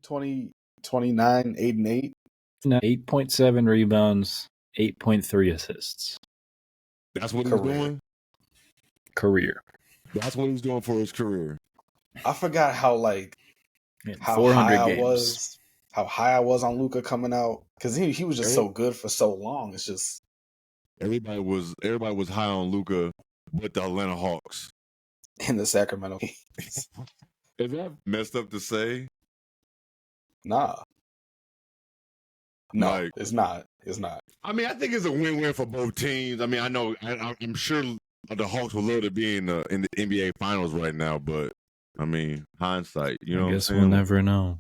20, 29, 8 and 8. No, 8.7 rebounds, 8.3 assists. That's what he's doing? Career. That's what he's doing for his career. I forgot how high I was on Luka coming out, because he was just so good for so long. It's just everybody was high on Luka, but the Atlanta Hawks and the Sacramento Kings. Is that messed up to say? No, it's not. It's not. I mean, I think it's a win-win for both teams. I mean, I'm sure the Hawks would love to be in the NBA Finals right now, but I mean, hindsight, you know what I'm saying? We'll never know.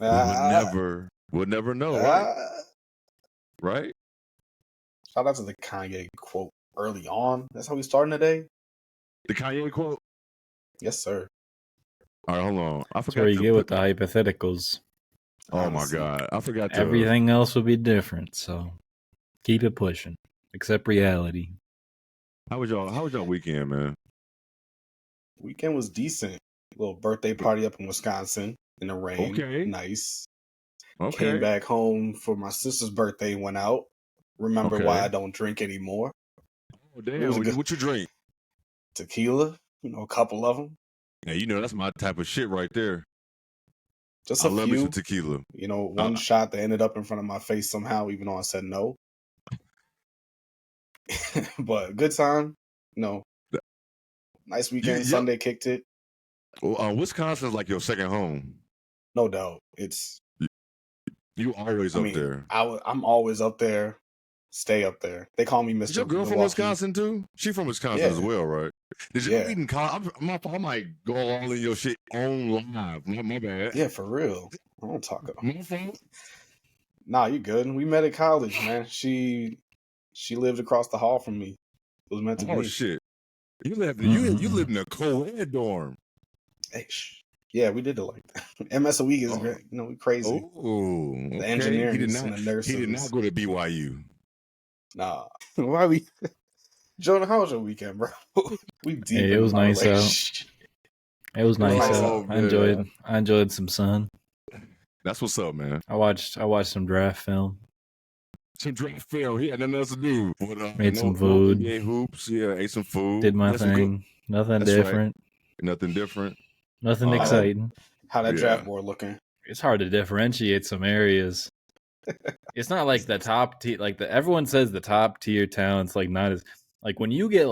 We'll never know, right? Right? Shout out to the Kanye quote early on. That's how we starting today. The Kanye quote? Yes, sir. All right, hold on. I forgot. That's where you get with the hypotheticals. Oh my God, I forgot. Everything else will be different, so keep it pushing. Except reality. How was y'all weekend, man? Weekend was decent. Little birthday party up in Wisconsin in the rain. Okay. Nice. Okay. Came back home for my sister's birthday, went out. Remember why I don't drink anymore. Oh, damn. What you drink? Tequila. A couple of them. Yeah, that's my type of shit right there. Just a few. I love me some tequila. One shot that ended up in front of my face somehow, even though I said no. But good time. Nice weekend. Sunday kicked it. Well, Wisconsin's like your second home. No doubt. It's you always up there. I'm always up there. Stay up there. They call me Mr. Is your girl from Wisconsin too? She from Wisconsin as well, right? Did you eat in college? I might go all in your shit on live. My bad. Yeah, for real. I don't talk about my fault. Nah, you good. We met at college, man. She lived across the hall from me. It was meant to be. Oh shit. You lived in a co-ed dorm. Hey, yeah, we did it like that. MS a week is great. We crazy. Oh, okay. The engineering and the nurses. He did not go to BYU. Nah. Why we? Jonah, how was your weekend, bro? We deep. Hey, it was nice out. It was nice out. I enjoyed some sun. That's what's up, man. I watched some draft film. Some draft film. He had nothing else to do. Made some food. NBA hoops. Yeah, ate some food. Did my thing. Nothing different. Right. Nothing different. Nothing exciting. How that draft board looking? It's hard to differentiate some areas. It's not like the top tier. Everyone says the top tier talents not as when you get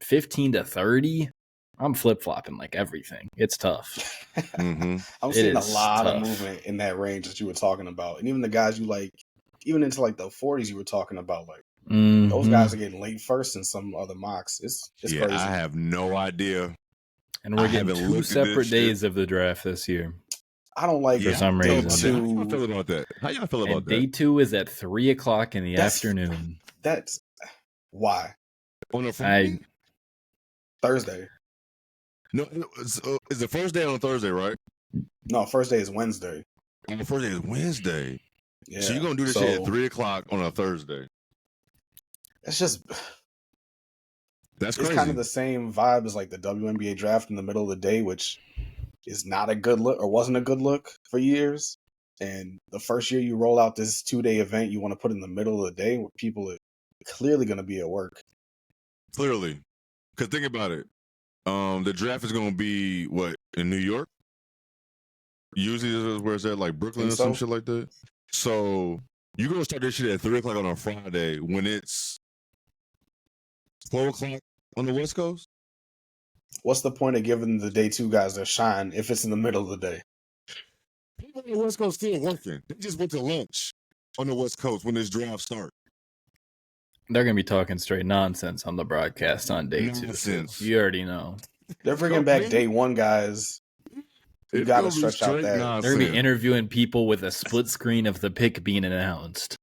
15 to 30. I'm flip flopping everything. It's tough. Mm-hmm. I'm seeing a lot of movement in that range that you were talking about, and even the guys you even into the 40s you were talking about, those guys are getting late first in some other mocks. It's crazy. I have no idea. And we're getting 2 separate days of the draft this year. I don't like for some reason. How y'all feel about that? And day 2 is at 3:00 in the afternoon. That's why. On a Friday? Thursday. No, is the first day on Thursday, right? No, first day is Wednesday. Oh, the first day is Wednesday. Yeah. So you're gonna do this shit at 3:00 on a Thursday. It's just that's crazy. It's kind of the same vibe as the WNBA draft in the middle of the day, which is not a good look or wasn't a good look for years. And the first year you roll out this 2-day event, you want to put in the middle of the day where people are clearly going to be at work. Clearly. Because think about it. The draft is going to be, in New York? Usually this is where it's at, Brooklyn or some shit like that. So you're going to start this shit at 3:00 on a Friday when it's 4:00 on the West Coast? What's the point of giving the day 2 guys their shine if it's in the middle of the day? People on the West Coast still working. They just went to lunch on the West Coast when this draft starts. They're going to be talking straight nonsense on the broadcast on day 2. You already know. They're bringing back day 1 guys. You got to stretch out that. They're going to be interviewing people with a split screen of the pick being announced.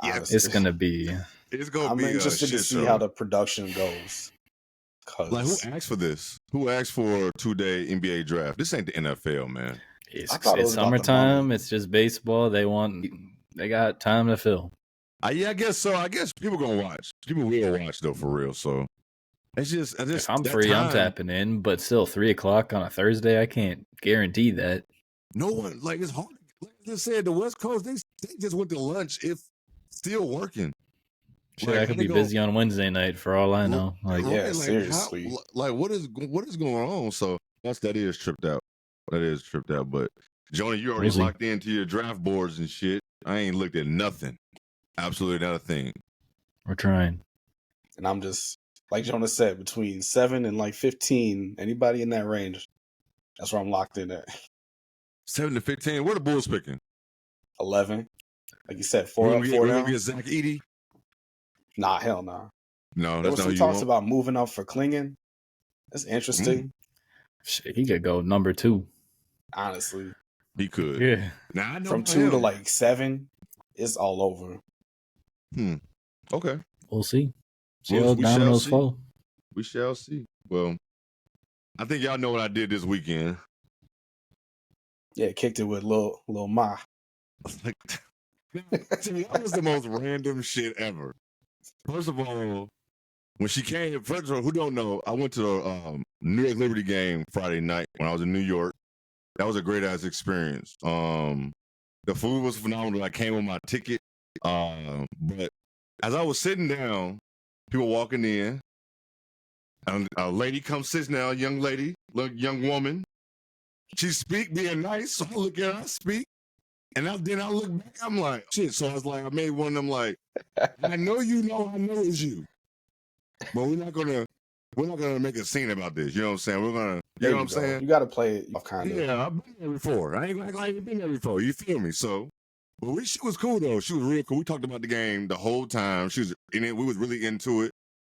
Yes. It's going to be... I'm interested to see how the production goes. Who asked for this? Who asked for a 2-day NBA draft? This ain't the NFL, man. It's summertime. It's just baseball. They got time to fill. I guess so. I guess people gonna watch. People will watch though, for real. So it's just if I'm free, I'm tapping in. But still, 3:00 on a Thursday, I can't guarantee that. no one like it's hard. Like I just said, the West Coast they just went to lunch if still working. Shit, I could be busy on Wednesday night for all I know. Like, yeah, seriously. What is going on? So that is tripped out. That is tripped out. But Jonah, you already locked into your draft boards and shit. I ain't looked at nothing. Absolutely not a thing. We're trying. And I'm just, like Jonah said, between 7 and like 15, anybody in that range, that's where I'm locked in at. 7 to 15. Where the Bulls picking? 11. Like you said, 4 up, 4 down. Get Zach Edey? Nah, hell nah. No, there that's was not some you talks want. about moving up for Klingon. That's interesting. Shit, he could go number 2. Honestly. He could. Yeah. Now, I know from 2 to like 7, it's all over. Okay. We'll see. See how dominoes fall. We shall see. Well, I think y'all know what I did this weekend. Yeah, kicked it with Lil Ma. That was the most random shit ever. First of all, when she came, first of all, who don't know, I went to the New York Liberty game Friday night when I was in New York. That was a great ass experience. The food was phenomenal. I came with my ticket. But as I was sitting down, people walking in, and a lady comes sits down, a young lady, young woman. She speak, being nice. So I look at her, I speak. And then I look back, I'm like, shit. So I was like, I made one of them like, I know it's you. But we're not gonna make a scene about this. You know what I'm saying? We're gonna, you know what I'm saying? You gotta play it kind of. Yeah, I've been there before. I ain't like been there before. You feel me? So, but she was cool though. She was real cool. We talked about the game the whole time. She was in it. We was really into it.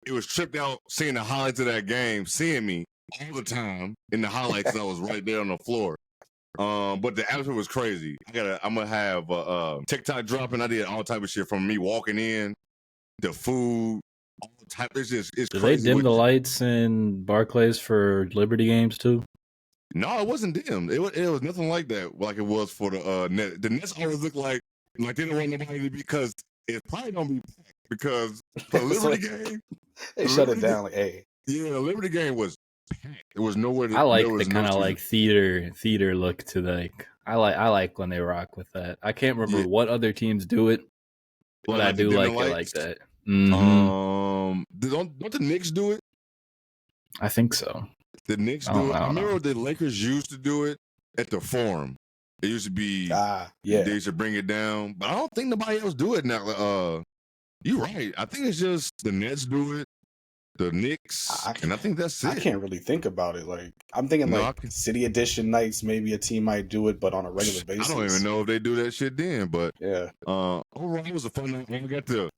It was tripped out seeing the highlights of that game, seeing me all the time in the highlights. I was right there on the floor. But the atmosphere was crazy. I'm gonna have TikTok dropping. I did all type of shit from me walking in, the food, all type. It's crazy. Do they dim the lights in Barclays for Liberty games too? No, it wasn't dimmed. It was nothing like that. Like it was for the Nets. The Nets always look like they don't want nobody to be, because it probably don't be packed, because the Liberty game they shut it down. Like, hey, yeah, the Liberty game was packed. There was nowhere to. I like the kind of like theater look to like. I like when they rock with that. I can't remember what other teams do it, but I do like it like that. Mm-hmm. Don't the Knicks do it? I think so. The Knicks do it. I remember the Lakers used to do it at the Forum. It used to be, they used to bring it down, but I don't think nobody else do it now. You're right. I think it's just the Nets do it, the Knicks, and I think that's it. I can't really think about it. Like, I'm thinking City Edition nights, maybe a team might do it, but on a regular basis. I don't even know if they do that shit then, but yeah. Overall, it was a fun night.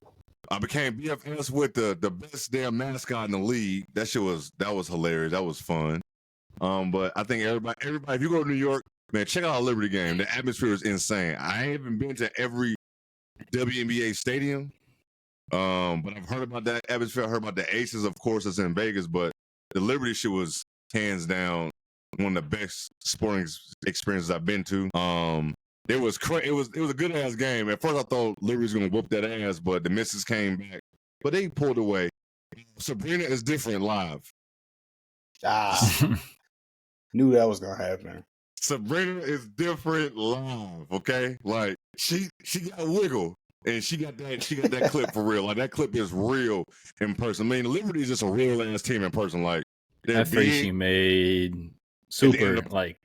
I became BFS with the best damn mascot in the league. That was hilarious. That was fun. But I think everybody, if you go to New York, man, check out a Liberty game. The atmosphere is insane. I haven't been to every WNBA stadium, but I've heard about that atmosphere. I heard about the Aces, of course, that's in Vegas, but the Liberty shit was hands down one of the best sporting experiences I've been to. It was it was a good ass game. At first, I thought Liberty was gonna whoop that ass, but the misses came back. But they pulled away. Sabrina is different live. Knew that was gonna happen. Sabrina is different live. Okay, like she got wiggle, and she got that clip for real. Like that clip is real in person. I mean, Liberty is just a real ass team in person. Like that free she made, super like.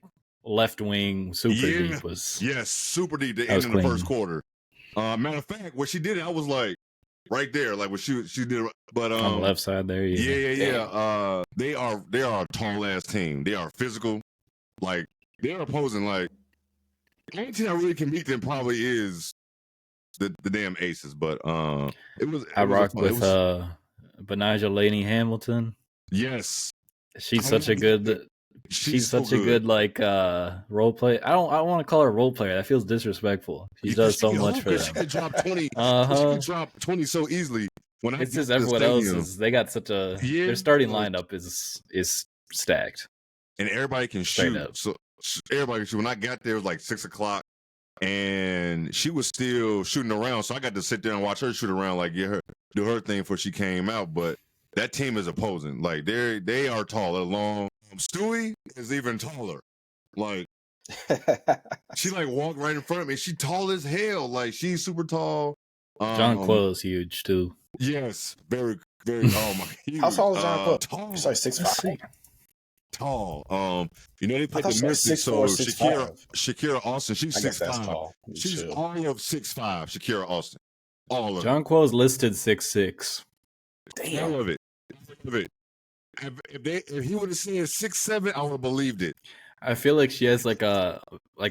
Left wing super deep was super deep. The end of the first quarter. Matter of fact, what she did, I was like right there, like what she did. But on the left side there, yeah. They are a tall ass team. They are physical. Like they're opposing. Like the only team I really can beat them probably is the damn Aces. But I rocked with Benijah Laney Hamilton. Yes, she's such a good. She's such a good like role play. I don't want to call her a role player. That feels disrespectful. She does so much for them. She could drop 20. She could drop 20 so easily. When it's just everyone else is. They got such a their starting lineup is stacked, and everybody can shoot. So everybody can shoot. When I got there, it was like 6:00, and she was still shooting around. So I got to sit there and watch her shoot around, like get her do her thing before she came out. But that team is opposing. Like they are tall. They're long. Stewie is even taller. Like She like walked right in front of me. She tall as hell. Like she's super tall. Jonquil is huge too. Yes, very, very. Oh my. Huge. How tall is Jonquil? Tall. He's like 6'5". Tall. You know they played I the thought Mystics. she was So 6'4", 6'5". Shakira Austin. She's I guess that's 6'5". tall. She's Chill. all of 6'5". Shakira Austin. All of Jonquil is listed 6'6". Damn. All of it. All of it. If he would have said 6'7", I would have believed it. I feel like she has like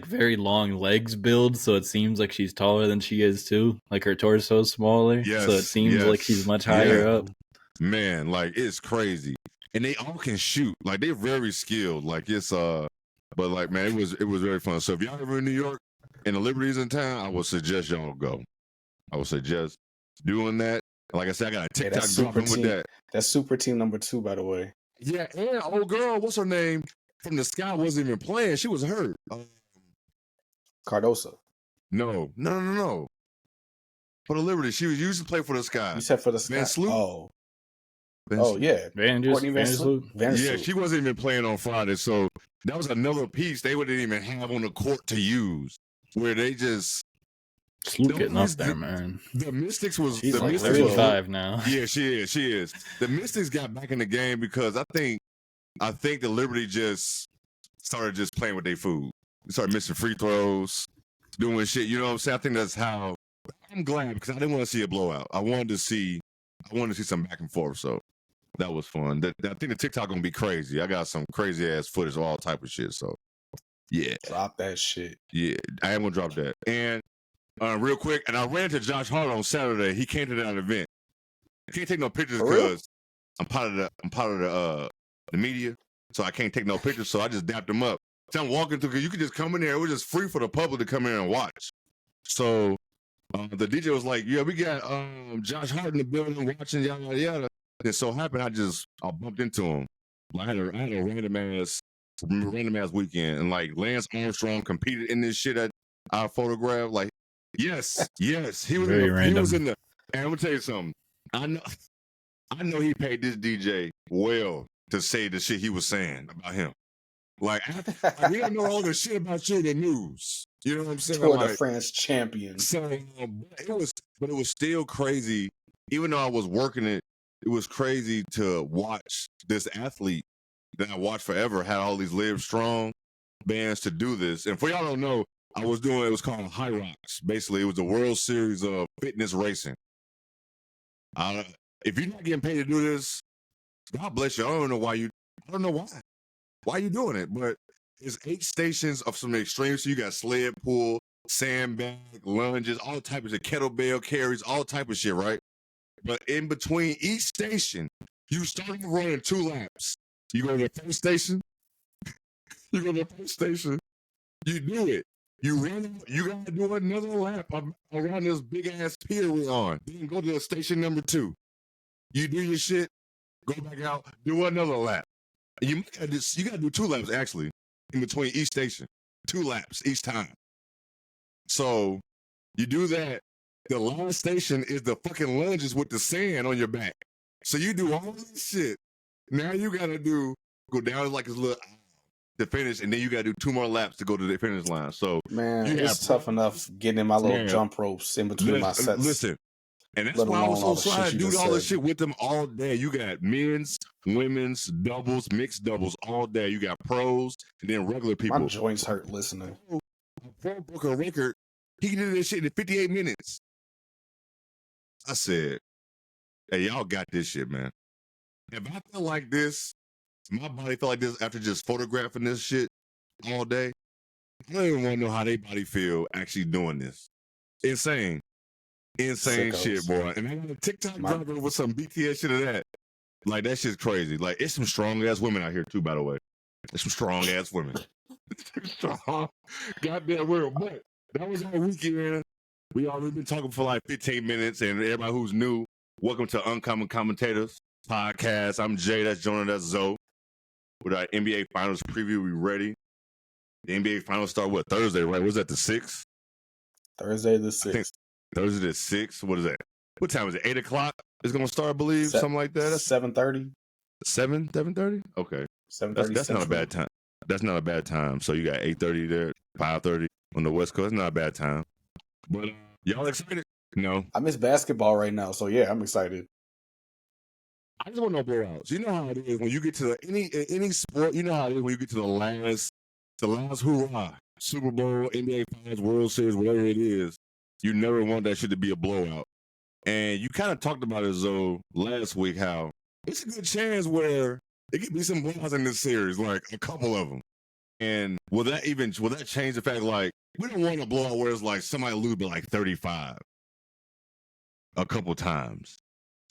very long legs build, so it seems like she's taller than she is too. Like her torso is smaller, so it seems like she's much higher up. Man, like it's crazy, and they all can shoot. Like they're very skilled. Like it's but like man, it was very fun. So if y'all ever in New York and the Liberty's in town, I would suggest y'all go. I would suggest doing that. Like I said, I got a TikTok dropping with that. That's super team number 2, by the way. Yeah, and old girl, what's her name? From the Sky wasn't even playing. She was hurt. Cardoso. No. For the Liberty, she was used to play for the Sky. You said for the Sky. Van Sloot? Oh yeah. Courtney Van Sloot. Yeah, she wasn't even playing on Friday, so that was another piece they wouldn't even have on the court to use, where they just Sloot getting up there, man. The Mystics was She's the like Mystics 35 now. Yeah, she is. The Mystics got back in the game because I think the Liberty just started just playing with their food. They started missing free throws, doing shit. You know what I'm saying? I think that's how. I'm glad because I didn't want to see a blowout. I wanted to see some back and forth. So that was fun. I think the TikTok gonna be crazy. I got some crazy ass footage of all type of shit. So yeah, drop that shit. Yeah, I am gonna drop that. And real quick, and I ran into Josh Hart on Saturday. He came to that event. I can't take no pictures because I'm part of the media, so I can't take no pictures. So I just dapped him up. So I'm walking through because you could just come in there. It was just free for the public to come in and watch. So the DJ was like, "Yeah, we got Josh Hart in the building watching yada yada yada." And so happened I bumped into him. I had a random ass weekend, and like Lance Armstrong competed in this shit that I photographed. Like, yes, he was he was in the. And I'm gonna tell you something. I know he paid this DJ well to say the shit he was saying about him. Like we don't know all the shit about you in the news. You know what I'm saying? Tour de France champion. So it was still crazy. Even though I was working it, it was crazy to watch this athlete that I watched forever had all these Live Strong bands to do this. And for y'all don't know, it was called High Rocks. Basically, it was the World Series of fitness racing. If you're not getting paid to do this, God bless you. I don't know why. Why you doing it? But it's 8 stations of some extremes. So you got sled pull, sandbag, lunges, all type of shit, kettlebell carries, all type of shit, right? But in between each station, you start running 2 laps. You go to the first station. You go to the first station. You do it. You run. You gotta do another lap around this big ass pier we're on. Then go to station number 2. You do your shit. Go back out. Do another lap. You gotta do 2 laps actually in between each station. 2 laps each time. So you do that. The last station is the fucking lunges with the sand on your back. So you do all this shit. Now you gotta go down like this little to finish, and then you gotta do 2 more laps to go to the finish line. So man, it's tough enough getting in my little jump ropes in between my sets. Listen, and that's why I was so excited to do all this shit with them all day. You got men's, women's, doubles, mixed doubles all day. You got pros and then regular people. My joints hurt listening. Pro broke a record. He did this shit in 58 minutes. I said, hey, y'all got this shit, man. If I felt like this, my body felt like this after just photographing this shit all day, I don't even want to know how their body feel actually doing this. Insane shit, boy. And I got a TikTok driver with some BTS shit of that. Like, that shit's crazy. Like, it's some strong-ass women out here, too, by the way. There's some strong-ass women. Strong. Goddamn real. But that was our weekend. We already been talking for like 15 minutes, and everybody who's new, welcome to Uncommon Commentators Podcast. I'm Jay, that's Jonah, that's Zoe. With our NBA Finals preview, we ready. The NBA Finals start, Thursday, right? Was that the 6th? Thursday the 6th. Thursday the 6th. What is that? What time is it? 8 o'clock? It's going to start, I believe, something like that. That's 7:30. 7:30? Okay. 7:30. That's not a bad time. That's not a bad time. So you got 8:30 there, 5:30 on the West Coast. Not a bad time. But y'all excited? No. I miss basketball right now, so yeah, I'm excited. I just want no blowouts. You know how it is when you get to any sport. You know how it is when you get to the last hoorah, Super Bowl, NBA Finals, World Series, whatever it is. You never want that shit to be a blowout. And you kind of talked about it, Zoe, last week, how it's a good chance where it could be some blowouts in this series, like a couple of them. And will that change the fact, like, we don't want a blowout where it's like somebody lose by like 35 a couple times.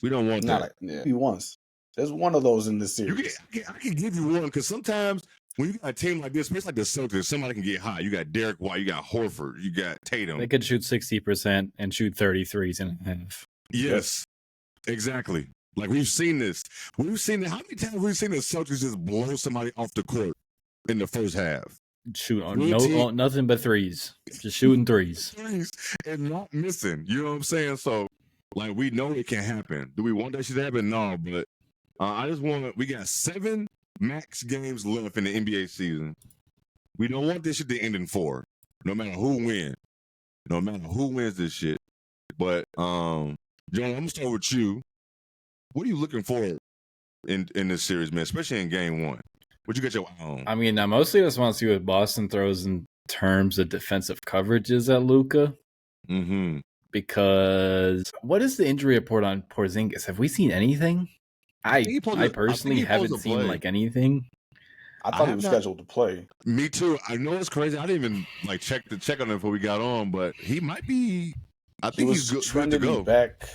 We don't want that. Maybe once. There's one of those in this series. I can give you one because sometimes when you got a team like this, especially like the Celtics, somebody can get hot. You got Derek White, you got Horford, you got Tatum. They could shoot 60% and shoot 33s in half. Yes, exactly. Like we've seen this. We've seen it. How many times have we seen the Celtics just blow somebody off the court in the first half? Shoot on nothing but threes. Just shooting threes. And not missing. You know what I'm saying? So, like, we know it can happen. Do we want that shit to happen? No, but we got 7 max games left in the NBA season. We don't want this shit to end in 4, no matter who wins. No matter who wins this shit. But, John, I'm going to start with you. What are you looking for in this series, man, especially in game 1? What you got your eye on? I mean, I mostly just want to see what Boston throws in terms of defensive coverages at Luka. Mm-hmm. Because what is the injury report on Porzingis? Have we seen anything? I personally haven't seen like anything. I thought he was scheduled to play. Me too. I know it's crazy. I didn't even like check on him before we got on, but he might be. I think he's good to go. Back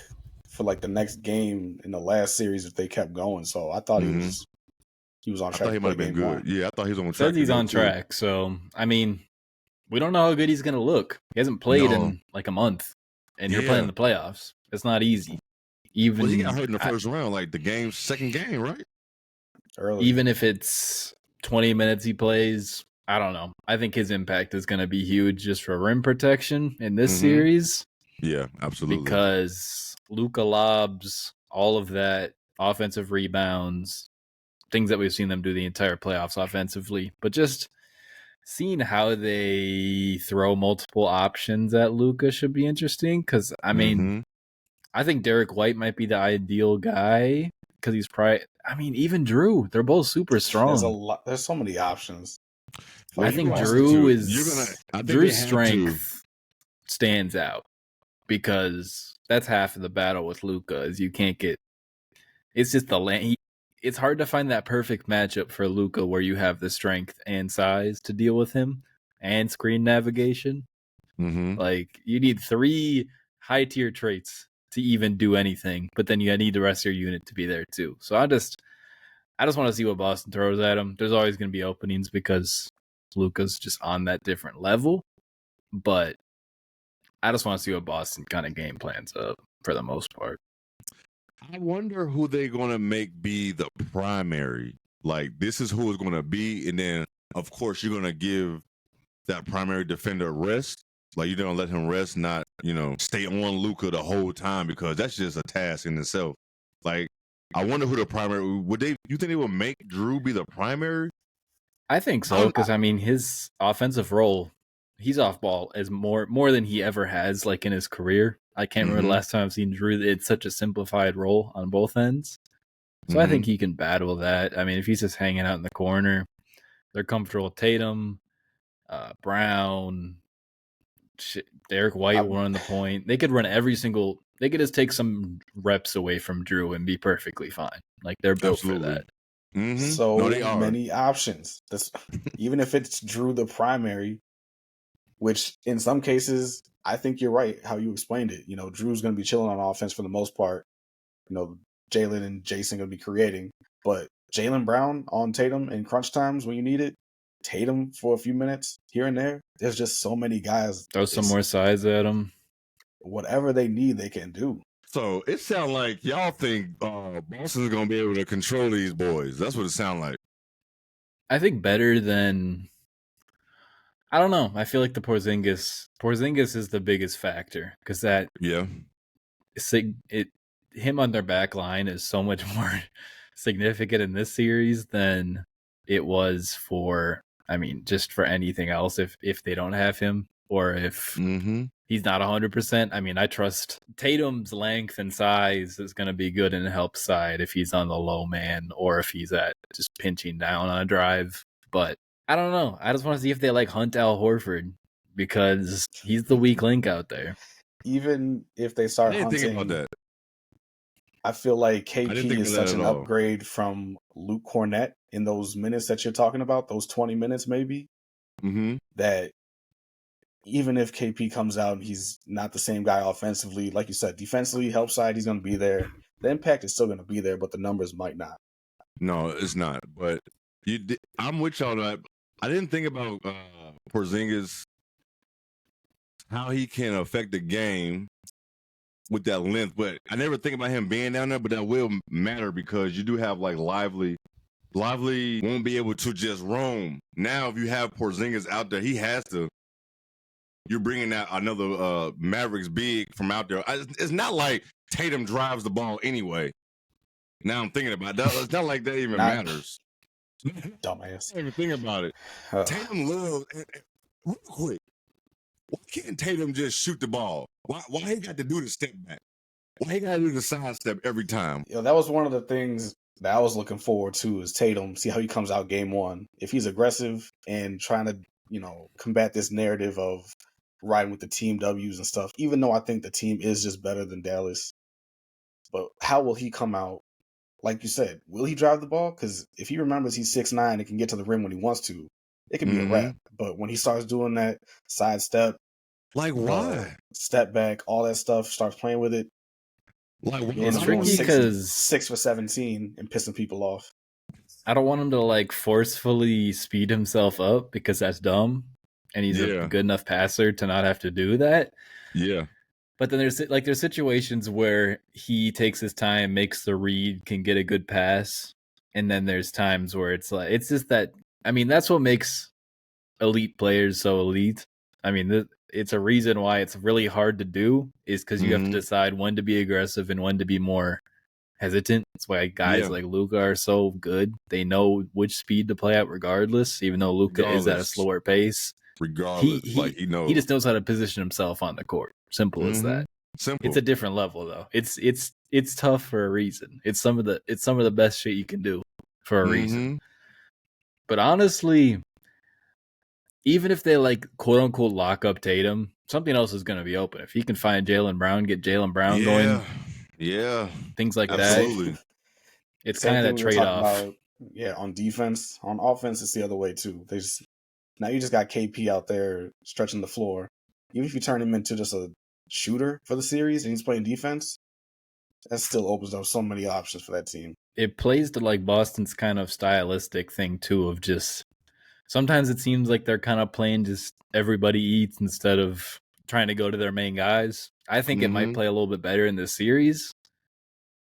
for like the next game in the last series if they kept going. So I thought he was on track. I thought he might have been good. Yeah, I thought he was on track. Says he's on track. So I mean, we don't know how good he's gonna look. He hasn't played in like a month. And you're playing the playoffs. It's not easy. Even he got hurt in the first round, like the second game, right? Early. Even if it's 20 minutes he plays, I don't know. I think his impact is going to be huge just for rim protection in this series. Yeah, absolutely. Because Luka lobs, all of that, offensive rebounds, things that we've seen them do the entire playoffs offensively. But just seeing how they throw multiple options at Luka should be interesting because, I mean, I think Derek White might be the ideal guy because he's probably, I mean, even Drew, they're both super strong. There's so many options. I think Drew's strength stands out because that's half of the battle with Luka is you can't get, it's just the lane. It's hard to find that perfect matchup for Luka where you have the strength and size to deal with him and screen navigation. Like you need 3 high tier traits to even do anything, but then you need the rest of your unit to be there too. So I just want to see what Boston throws at him. There's always going to be openings because Luka's just on that different level, but I just want to see what Boston kind of game plans up for the most part. I wonder who they're going to make be the primary. Like, this is who it's going to be. And then, of course, you're going to give that primary defender rest. Like, you're going to let him rest, not, stay on Luka the whole time because that's just a task in itself. Like, I wonder who the primary, you think they would make Drew be the primary? I think so because, I mean, his offensive role, he's off ball as more than he ever has, like, in his career. I can't remember the last time I've seen Drew. It's such a simplified role on both ends. So I think he can battle that. I mean, if he's just hanging out in the corner, they're comfortable with Tatum, Brown, Derek White will run the point. They could run they could just take some reps away from Drew and be perfectly fine. Like, they're built for that. So many options. Even if it's Drew the primary, which in some cases, I think you're right how you explained it. Drew's going to be chilling on offense for the most part. Jalen and Jason going to be creating. But Jaylen Brown on Tatum in crunch times when you need it, Tatum for a few minutes here and there. There's just so many guys. Throw some more size at him. Whatever they need, they can do. So it sounds like y'all think Boston's going to be able to control these boys. That's what it sounds like. I think better than... I don't know. I feel like the Porzingis is the biggest factor because him on their back line is so much more significant in this series than it was for, I mean, just for anything else if they don't have him or if he's not 100%. I mean, I trust Tatum's length and size is going to be good in the help side if he's on the low man or if he's at just pinching down on a drive. But I don't know. I just want to see if they like Hunt Al Horford because he's the weak link out there. Even if they start hunting, think about that. I feel like KP is such an upgrade from Luke Cornett in those minutes that you're talking about, those 20 minutes maybe, that even if KP comes out and he's not the same guy offensively, like you said, defensively, help side, he's going to be there. The impact is still going to be there, but the numbers might not. No, it's not. But I'm with y'all. I didn't think about Porzingis, how he can affect the game with that length, but I never think about him being down there, but that will matter because you do have like Lively won't be able to just roam. Now, if you have Porzingis out there, he has to. You're bringing out another Mavericks big from out there. It's not like Tatum drives the ball anyway. Now I'm thinking about that. It's not like that even matters. Dumbass. I didn't even think about it. Tatum loves, real quick, why can't Tatum just shoot the ball? Why he got to do the step back? Why he got to do the side step every time? That was one of the things that I was looking forward to is Tatum, see how he comes out game one. If he's aggressive and trying to, combat this narrative of riding with the team W's and stuff, even though I think the team is just better than Dallas. But how will he come out? Like you said, will he drive the ball? Because if he remembers he's 6'9" and can get to the rim when he wants to, it can be a wrap. But when he starts doing that side step, like why? Step back, all that stuff, starts playing with it. Like it's tricky because 6 for 17 and pissing people off. I don't want him to like forcefully speed himself up because that's dumb, and he's a good enough passer to not have to do that. Yeah. But then there's situations where he takes his time, makes the read, can get a good pass, and then there's times where it's like it's just that. I mean, that's what makes elite players so elite. I mean, it's a reason why it's really hard to do is because you have to decide when to be aggressive and when to be more hesitant. That's why guys like Luka are so good. They know which speed to play at regardless, even though Luka is at a slower pace. Regardless, he knows. He just knows how to position himself on the court. Simple as that. Simple. It's a different level though. It's tough for a reason. It's some of the best shit you can do for a reason. But honestly, even if they like quote unquote lock up Tatum, something else is going to be open. If he can find Jaylen Brown, get Jaylen Brown going, things like that. It's kind of that trade off. On defense, on offense, it's the other way too. Now you just got KP out there stretching the floor. Even if you turn him into just a shooter for the series and he's playing defense, that still opens up so many options for that team. It plays to like Boston's kind of stylistic thing too of just sometimes it seems like they're kind of playing just everybody eats instead of trying to go to their main guys. I think it might play a little bit better in this series.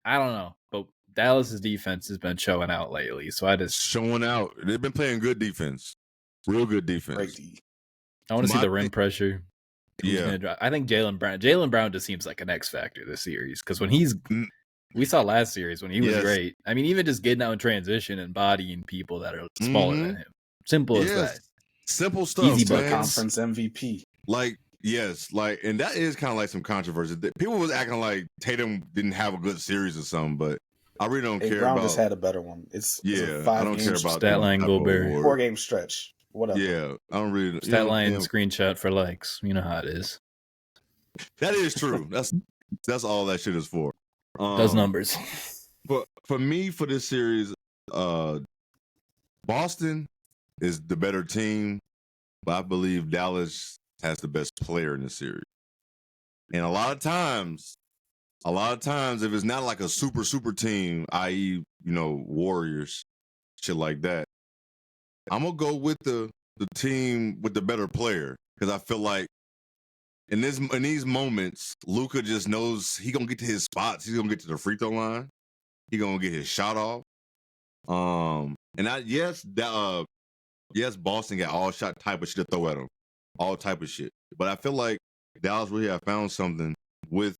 I don't know, but Dallas's defense has been showing out lately, so showing out. They've been playing good defense, real good defense. I want to see the rim pressure. I think Jaylen Brown just seems like an X factor this series because when we saw last series when he was great. I mean, even just getting out in transition and bodying people that are smaller than him. Simple as that. Simple stuff. Easy conference MVP. And that is kind of like some controversy. People was acting like Tatum didn't have a good series or something, but I really don't care Brown about. just had a better one. It's I don't care about stat line Gobert 4-game stretch. Whatever. Yeah, I don't really. Stat line screenshot for likes. You know how it is. That is true. That's all that shit is for. Those numbers. But for me, for this series, Boston is the better team, but I believe Dallas has the best player in the series. And a lot of times, if it's not like a super team, i.e., Warriors, shit like that, I'm gonna go with the team with the better player because I feel like in these moments, Luka just knows he gonna get to his spots. He's gonna get to the free throw line. He gonna get his shot off. Yes, Boston got all shot type of shit to throw at him, all type of shit. But I feel like Dallas really have found something with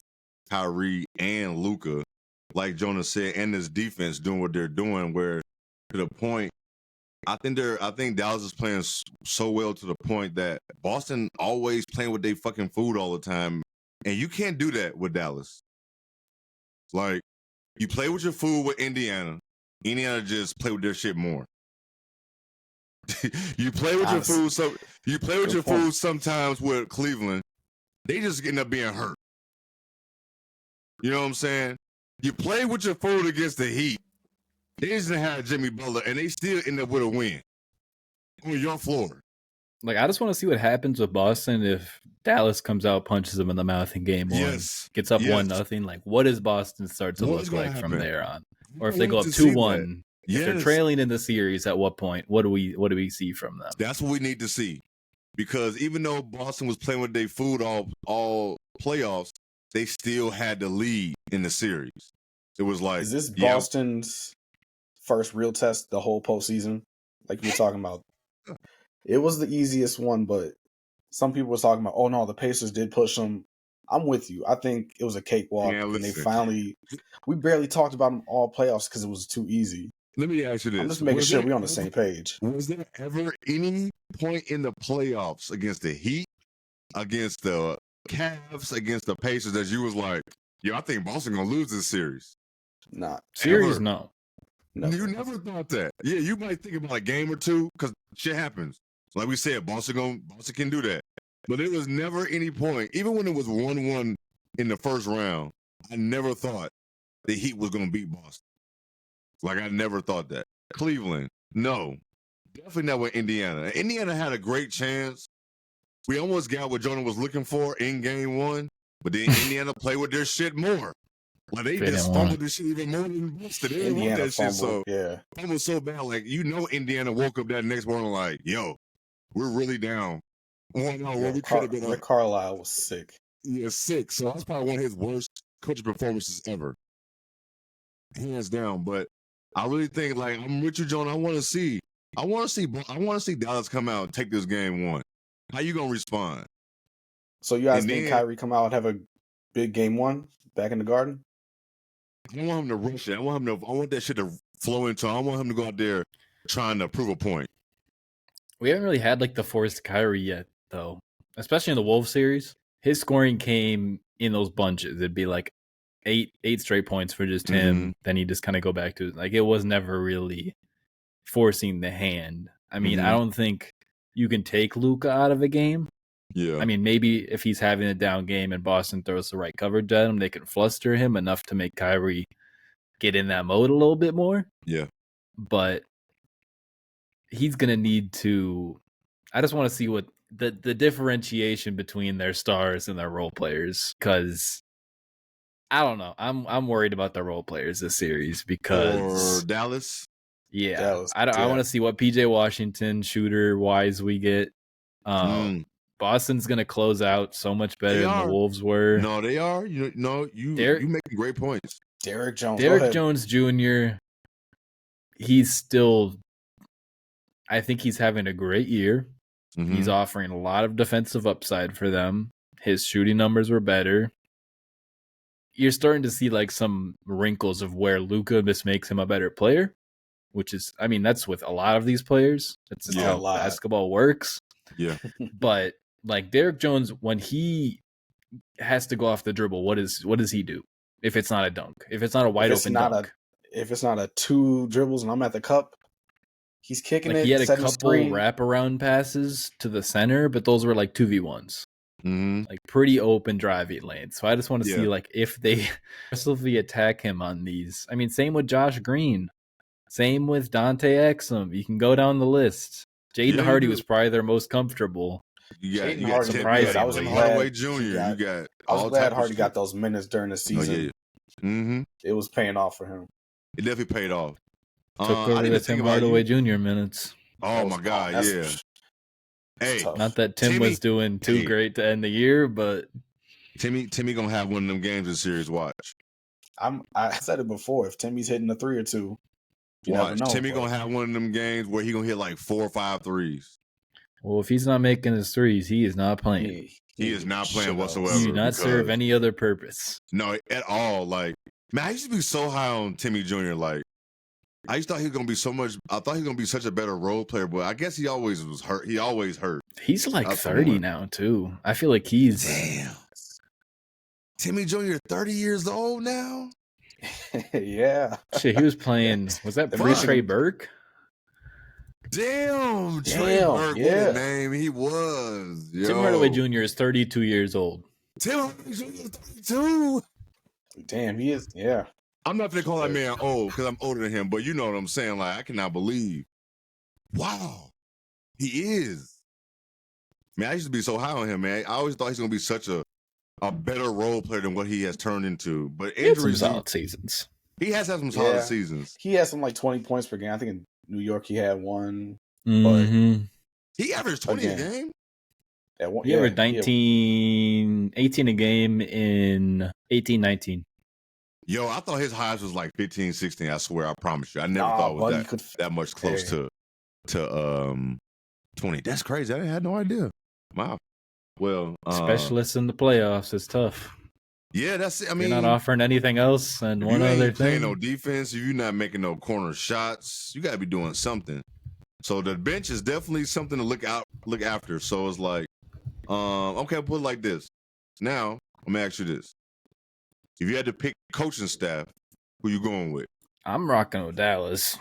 Kyrie and Luka, like Jonas said, and this defense doing what they're doing, where to the point I think Dallas is playing so well to the point that Boston always playing with their fucking food all the time, and you can't do that with Dallas. Like, you play with your food with Indiana. Indiana just play with their shit more. You play with your food. So you play with your food sometimes with Cleveland. They just end up being hurt. You know what I'm saying? You play with your food against the Heat. They just had Jimmy Butler, and they still end up with a win on your floor. Like, I just want to see what happens with Boston if Dallas comes out, punches them in the mouth in game one, gets up 1-0. Like, what does Boston start to look like from there on? Or if they go up 2-1, if they're trailing in the series, at what point? What do we see from them? That's what we need to see, because even though Boston was playing with their food all playoffs, they still had the lead in the series. It was like, is this Boston's first real test the whole postseason? Like you're talking about, it was the easiest one, but some people were talking about, oh no, the Pacers did push them. I'm with you. I think it was a cakewalk, and they finally. We barely talked about them all playoffs because it was too easy. Let me ask you this: I'm just making sure we're on the same page. Was there ever any point in the playoffs against the Heat, against the Cavs, against the Pacers that you was like, yo, I think Boston gonna lose this series? Not series, ever. No. You never thought that. Yeah, you might think about a game or two because shit happens. Like we said, Boston can do that. But there was never any point, even when it was 1-1 in the first round, I never thought the Heat was gonna beat Boston. Like, I never thought that. Cleveland, no. Definitely not with Indiana. Indiana had a great chance. We almost got what Jordan was looking for in game one, but then Indiana played with their shit more. Like, they just fumbled this shit even more than Boston. They didn't want that shit, so fumbled so bad. Like, Indiana woke up that next morning like, yo, we're really down. We could have been Rick Carlisle was sick. Yeah, sick. So that's probably one of his worst coaching performances ever. Hands down. But I really think, like, I'm with you, John. I want to see Dallas come out and take this game one. How you gonna respond? So you guys think Kyrie come out and have a big game one back in the Garden? I don't want him to rush it. I want that shit to flow into. I want him to go out there trying to prove a point. We haven't really had like the forced Kyrie yet, though. Especially in the Wolves series. His scoring came in those bunches. It'd be like eight straight points for just him. Mm-hmm. Then he just kind of go back to it. Like, it was never really forcing the hand. I mean, I don't think you can take Luka out of a game. Yeah. I mean, maybe if he's having a down game and Boston throws the right coverage at him, they can fluster him enough to make Kyrie get in that mode a little bit more. Yeah. But he's going to need to... I just want to see what the differentiation between their stars and their role players, because I don't know. I'm worried about the role players this series because... Or Dallas? Yeah. Dallas, I want to see what PJ Washington shooter-wise we get. Boston's going to close out so much better than the Wolves were. No, they are. You making great points. Derrick Jones. Derrick Jones Jr., he's still... I think he's having a great year. Mm-hmm. He's offering a lot of defensive upside for them. His shooting numbers were better. You're starting to see like some wrinkles of where Luka just makes him a better player, which is, I mean, that's with a lot of these players. That's just how basketball works. Yeah. But like Derrick Jones, when he has to go off the dribble, what does he do? If it's not a dunk, if it's not a wide open dunk, if it's not a 2 dribbles and I'm at the cup, he's kicking it. He had a couple wraparound passes to the center, but those were like 2v1s. Mm-hmm. Like pretty open driving lanes. So I just want to see like if they aggressively attack him on these. I mean, same with Josh Green. Same with Dante Exum. You can go down the list. Jaden Hardy was probably their most comfortable. You got surprising. I was Hardaway Jr. I was glad Hardy got those minutes during the season. Oh, yeah. Mm-hmm. It was paying off for him. It definitely paid off. Took over the Tim Hardaway Jr. minutes. Oh my God, yeah. Hey, not that Tim was doing too great to end the year, but Timmy gonna have one of them games in series. Watch. I said it before. If Timmy's hitting a 3 or 2, you watch. never know. Timmy gonna have one of them games where he gonna hit like 4 or 5 threes. Well, if he's not making his threes, he is not playing. He is not playing whatsoever. He do not serve any other purpose. No, at all. Like, man, I used to be so high on Timmy Jr. Like, I just thought he was gonna be so much. I thought he was gonna be such a better role player, but I guess he always was hurt. He always hurt. He's like 30 now too. I feel like he's damn. Timmy Jr. 30 years old now. Yeah. Shit, he was playing. Was that Trey Burke? Damn, Trey Burke, what a name he was. Yo. Tim Hardaway Jr. is 32 years old. Tim Hardaway Jr. is 32. Damn, he is. Yeah. I'm not gonna call that man old because I'm older than him, but you know what I'm saying. Like, I cannot believe. Wow, he is. Man, I used to be so high on him, man. I always thought he's gonna be such a better role player than what he has turned into. But injuries, solid seasons. He has had some solid seasons. He has some like 20 points per game. I think in New York he had one. Mm-hmm. But he averaged 20 a game. He averaged 18 a game in 18-19. Yo, I thought his highs was like 15, 16. I swear, I promise you. I never thought it was that much close to 20. That's crazy. I had no idea. Wow. Well, specialists in the playoffs is tough. Yeah, that's it. I mean, you're not offering anything else, and one other thing. No defense. If you're not making no corner shots, you got to be doing something. So the bench is definitely something to look after. So it's like, okay, I'll put it like this. Now, let me ask you this. If you had to pick coaching staff, who you going with? I'm rocking with Dallas.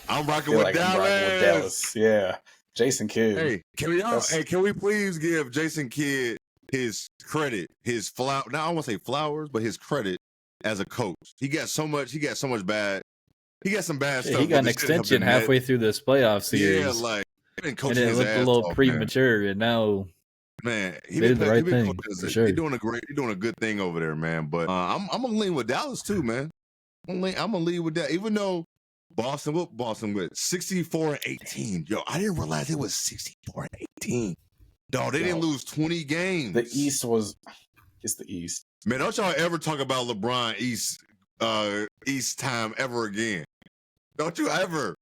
I'm rocking with Dallas. Yeah. Jason Kidd. Hey, can we please give Jason Kidd his credit, his flower? Now I don't want to say flowers, but his credit as a coach. He got so much bad. He got some bad stuff. He got an extension halfway through this playoff series. Yeah, like and it looked a little premature, and now man, he did the right thing. For sure. He's doing a good thing over there, man. But I'm gonna lean with Dallas too, man. I'm gonna lean with that, even though Boston with 64-18. Yo, I didn't realize it was 64-18. Dog, they didn't lose 20 games. It's the East. Man, don't y'all ever talk about LeBron East time ever again. Don't you ever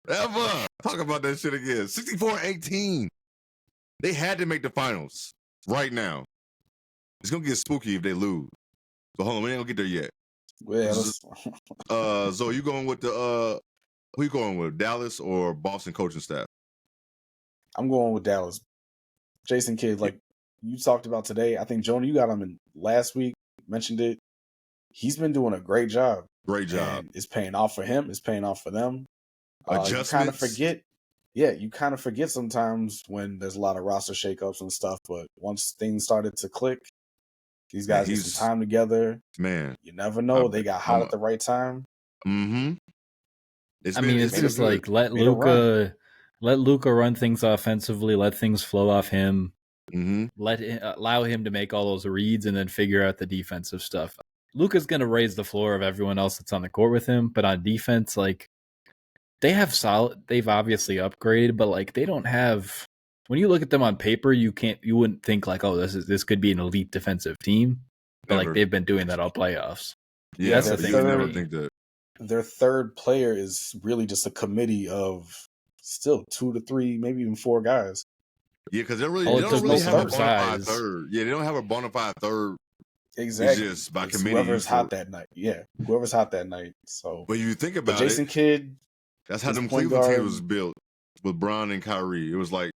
talk about that shit again. 64-18. They had to make the finals right now. It's gonna get spooky if they lose. But hold on, we ain't gonna get there yet. Well, so you going with who you going with, Dallas or Boston coaching staff? I'm going with Dallas. Jason Kidd, like you talked about today, I think Jonah, you got him in last week, mentioned it. He's been doing a great job. Great job. And it's paying off for him. It's paying off for them. Adjustments. You kind of forget. Yeah, you kind of forget sometimes when there's a lot of roster shakeups and stuff. But once things started to click, these guys get some time together. Man, you never know. They got hot at the right time. Mm-hmm. It's just like let Luka run things offensively. Let things flow off him. Mm-hmm. Allow him to make all those reads and then figure out the defensive stuff. Luka's going to raise the floor of everyone else that's on the court with him, but on defense, like they've obviously upgraded, but like they don't have. When you look at them on paper, you wouldn't think like, oh, this could be an elite defensive team, but like they've been doing that all playoffs. Yeah, that's the thing. I never think that. Their third player is really just a committee of still 2 to 3, maybe even 4 guys. Yeah, because they don't really have a bona fide third. Yeah, they don't have a bona fide third. Exactly. It's just by committee. Whoever's hot that night. Yeah, whoever's hot that night. So, but you think about Jason Kidd. That's how them Cleveland teams was built with Bron and Kyrie. It was like,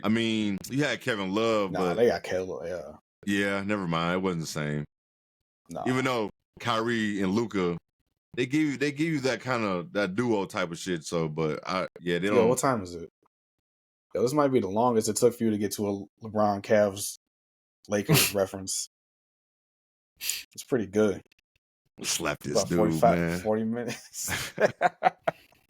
I mean, you had Kevin Love, but they got Kevin. Yeah, never mind. It wasn't the same. Nah. Even though Kyrie and Luka, they give you that kind of that duo type of shit. So, but they don't. Yo, what time is it? Yo, this might be the longest it took for you to get to a LeBron Cavs Lakers reference. It's pretty good. Slap this dude, man. 40 minutes.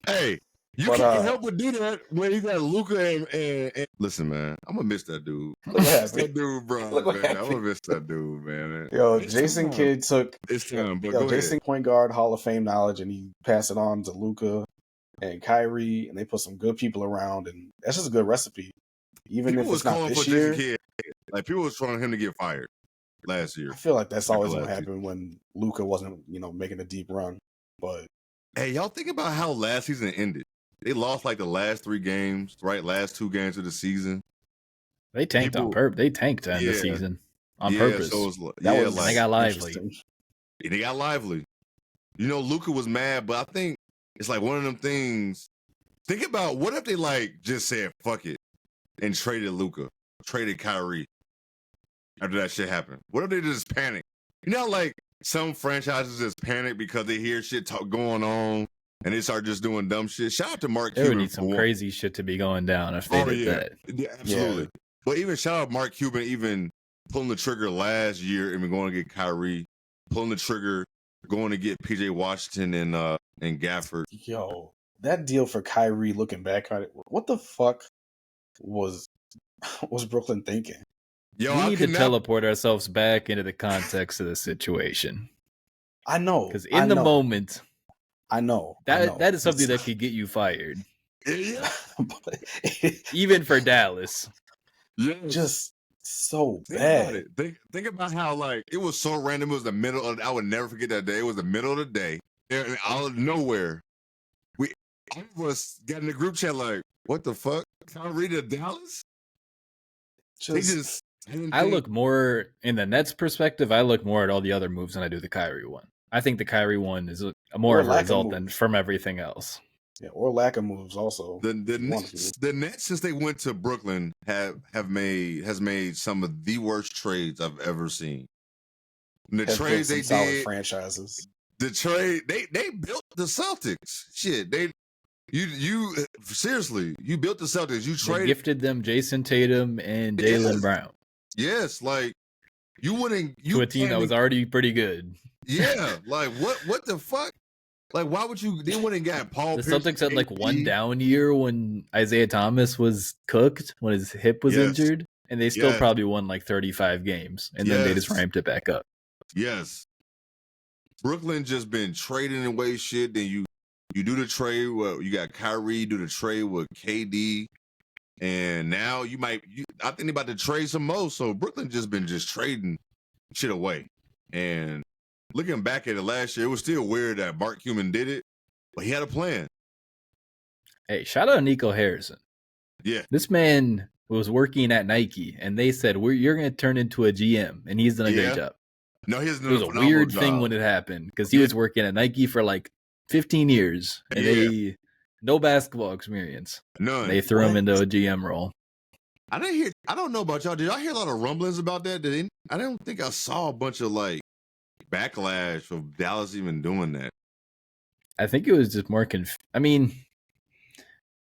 Hey, you can't help but do that when you got Luka and listen, man. I'm gonna miss that dude. That dude, bro. Man. I'm gonna miss that dude, man. Yo, Jason Kidd took Jason Kidd point guard Hall of Fame knowledge, and he passed it on to Luka and Kyrie, and they put some good people around, and that's just a good recipe. Even if it's not this year, Kidd, like people was trying him to get fired last year. I feel like that's always gonna happen when Luka wasn't, making a deep run. But hey, y'all think about how last season ended. They lost like the last 3 games, right? Last 2 games of the season. They tanked on purpose. They tanked to end the season on purpose. So they got lively. They got lively. Luka was mad, but I think it's like one of them things. Think about what if they like just said fuck it and traded Luka, traded Kyrie after that shit happened. What if they just panic? You know, like some franchises just panic because they hear shit going on and they start just doing dumb shit. Shout out to Mark There Cuban. would need some crazy shit to be going down if they did that. Yeah, absolutely. Yeah. But even shout out Mark Cuban, even pulling the trigger last year and going to get Kyrie, pulling the trigger, going to get PJ Washington and Gafford. Yo, that deal for Kyrie, looking back on it, what the fuck was Brooklyn thinking? Yo, we need to teleport ourselves back into the context of the situation. I know. Because in the moment, I know. That is something that could get you fired. Yeah. Even for Dallas. Yeah. Just so bad. Think about how, like, it was so random. It was the middle of, I would never forget that day. It was the middle of the day. And out of nowhere, all of us got in the group chat like, what the fuck? Kyrie to Dallas? I look more, in the Nets perspective, I look more at all the other moves than I do the Kyrie one. I think the Kyrie one is more of a result than from everything else. Yeah, or lack of moves also. The Nets, since they went to Brooklyn, has made some of the worst trades I've ever seen. And the trades they did, franchises. The trade they built the Celtics. Shit, you seriously, you built the Celtics. You traded, gifted them Jason Tatum and Jaylen Brown. Yes, like you wouldn't to a team that was already pretty good. Yeah, like what the fuck? Like, why would you? They wouldn't get Paul. The Celtics had like one down year when Isaiah Thomas was cooked, when his hip was injured, and they still probably won like 35 games, and then they just ramped it back up. Yes, Brooklyn just been trading away shit. Then you do the trade. Well, you got Kyrie. Do the trade with KD, and now I think they about to trade some more. So Brooklyn just been trading shit away, and. Looking back at it last year, it was still weird that Mark Cuban did it, but he had a plan. Hey, shout out Nico Harrison. Yeah. This man was working at Nike, and they said, you're going to turn into a GM, and he's done a great job. No, he has done a phenomenal job. It was a weird thing when it happened, because he was working at Nike for like 15 years, and they no basketball experience. None. They threw him into a GM role. I don't know about y'all. Did y'all hear a lot of rumblings about that? I don't think I saw a bunch of like backlash of Dallas even doing that. I think it was just more I mean,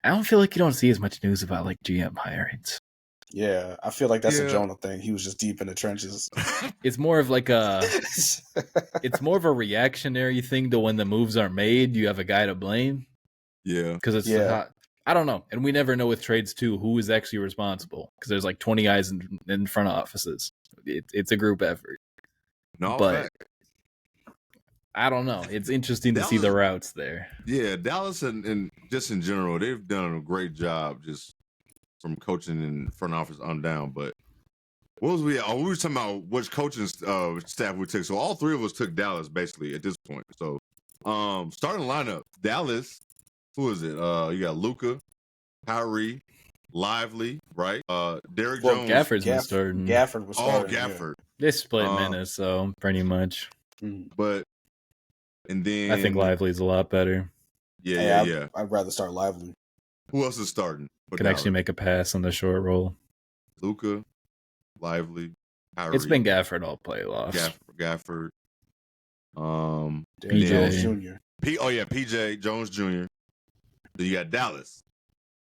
I don't feel like you don't see as much news about like GM hirings. Yeah, I feel like that's a Jonah thing. He was just deep in the trenches. It's more of like it's more of a reactionary thing to when the moves are made. You have a guy to blame. Yeah, because it's I don't know, and we never know with trades too who is actually responsible because there's like 20 guys in front offices. It's a group effort. No, but I don't know. It's interesting to see the routes there. Yeah, Dallas and just in general, they've done a great job just from coaching and front office on down. But what was we were talking about which coaching staff we took. So all three of us took Dallas basically at this point. So starting lineup, Dallas, who is it? You got Luka, Kyrie, Lively, right? Derrick Jones. Gafford was starting. Gafford was starting. Oh, Gafford. Yeah. They split minutes, so pretty much. But and then I think Lively's a lot better. Yeah. I'd rather start Lively. Who else is starting? Could actually make a pass on the short roll. Luka, Lively, Kyrie. It's been Gafford all playoffs. Gafford. PJ Jones Jr. PJ Jones Jr. Then you got Dallas.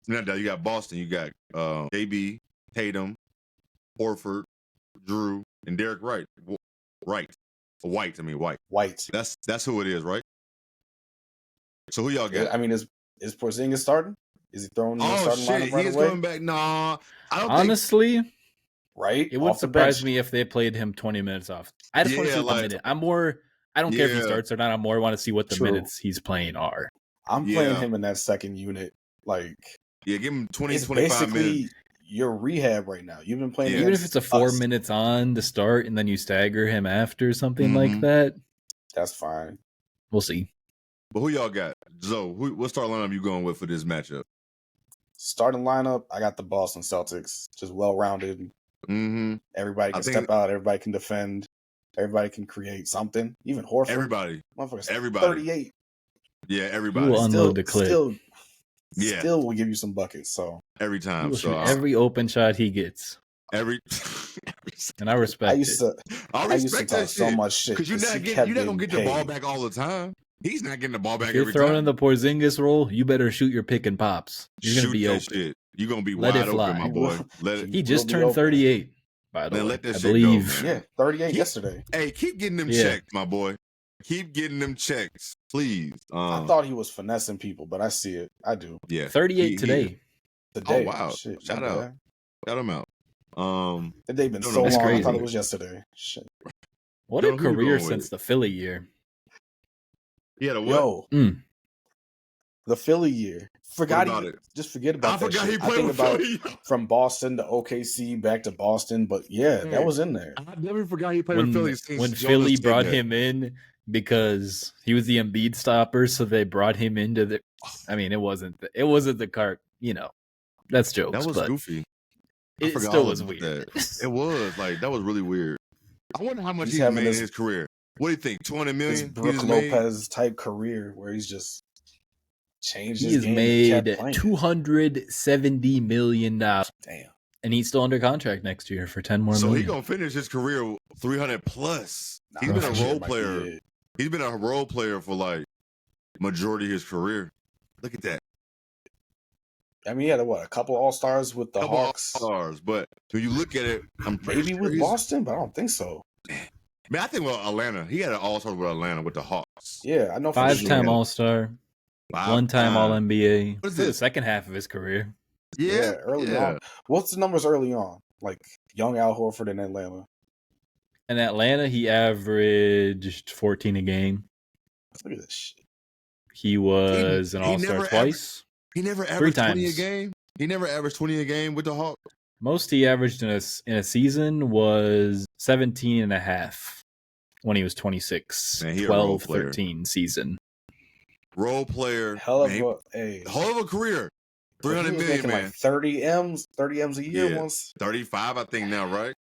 You got Boston. You got KB, Tatum, Horford, Drew, and Derek White. White. That's who it is, right? So who y'all got? I mean, is Porzingis starting? Is he throwing in the starting lineup right he's away? coming back. Nah, I don't honestly. Right? It would surprise me if they played him 20 minutes off. I just want to see the minute. I don't care if he starts or not. I more want to see what the minutes he's playing are. I'm playing him in that second unit. Like, give him 20, it's 25 minutes. Your rehab right now. You've been playing even if it's a 4 minutes on to start and then you stagger him after something like that. That's fine. We'll see. But who y'all got? Zoe, what start lineup you going with for this matchup? Starting lineup, I got the Boston Celtics. Just well-rounded. Mm-hmm. Everybody can step out. Everybody can defend. Everybody can create something. Even Horford. Everybody. 38. Yeah, He everybody. will unload the clip. Still will give you some buckets. So every He time. will So shoot every open shot he gets. every And I respect I used to respect talk that so shit. much shit Because you're not gonna get the ball back all the time. He's not getting the ball back If you're every throwing time. in the Porzingis role, you better shoot your pick and pops. You're gonna be open. Shit. You're gonna be Let wide it fly. open, my boy. Let it. He just turned 38, by the Man, way. let that I shit believe. go, man. Yeah, 38 yesterday. Hey, keep getting them checks, my boy. Keep getting them checks, please. I thought he was finessing people, but I see it. I do. Yeah, 38 today. Today. Oh wow! Shit, Shout out. Shout him out. They've been so long. crazy. I thought it was yesterday. Shit. What a career since the Philly year. He had a what? The Philly year. Just forget about I that forgot shit. he played with Philly. From Boston to OKC back to Boston, but yeah, that was in there. I never forgot he played with Philly. When Philly brought him in because he was the Embiid stopper, so they brought him into the. I mean, it wasn't the cart. You know, that's jokes. That was but goofy. It still was weird. It was like that was really weird. I wonder how much he's made in his career. What do you think? 200 million? This Brook Lopez type career where he's just changed his game. He has made $270 million. Damn. And he's still under contract next year for 10 more million. So he's gonna finish his career 300 plus. He's been a role player. He's been a role player for like majority of his career. Look at that. I mean, he had a couple All-Stars with the Hawks. All-Stars, but when you look at it, I'm maybe with Boston, but I don't think so. Man, I think with Atlanta, he had an All-Star with Atlanta with the Hawks. Yeah, I know. 5-time All-Star, 1-time All-NBA. What is the second half of his career? Yeah, early on. What's the numbers early on? Like young Al Horford in Atlanta. In Atlanta, he averaged 14 a game. Look at this shit. He was an All-Star twice. He never averaged 20 a game. He never averaged 20 a game with the Hawks. Most he averaged in a season was 17 and a half when he was 26. Man, 12-13 season. Role player. Hell of a career. 300 million, man. Like 30 M's a year once. 35, I think now, right?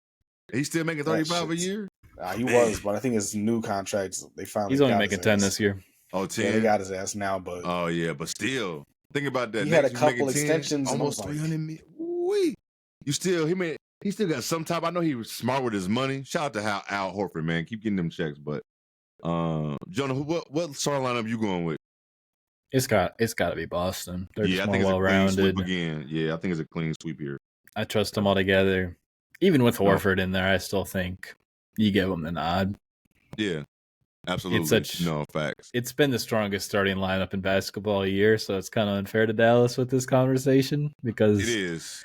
He's still making 35 a year? He was, but I think his new contracts, they finally He's only making 10 this year. Oh, 10? Yeah, they got his ass now, but... Oh, yeah, but still. Think about that. He had a couple extensions. Almost 300 million. Wee. He still got some type. I know he was smart with his money. Shout out to Al Horford, man. Keep getting them checks. But Jonah, what starting lineup you going with? It's got to be Boston. They're just more well-rounded. Again. Yeah, I think it's a clean sweep here. I trust them all together. Even with Horford in there, I still think you give them the nod. Yeah, absolutely. Facts. It's been the strongest starting lineup in basketball all year, so it's kind of unfair to Dallas with this conversation because it is.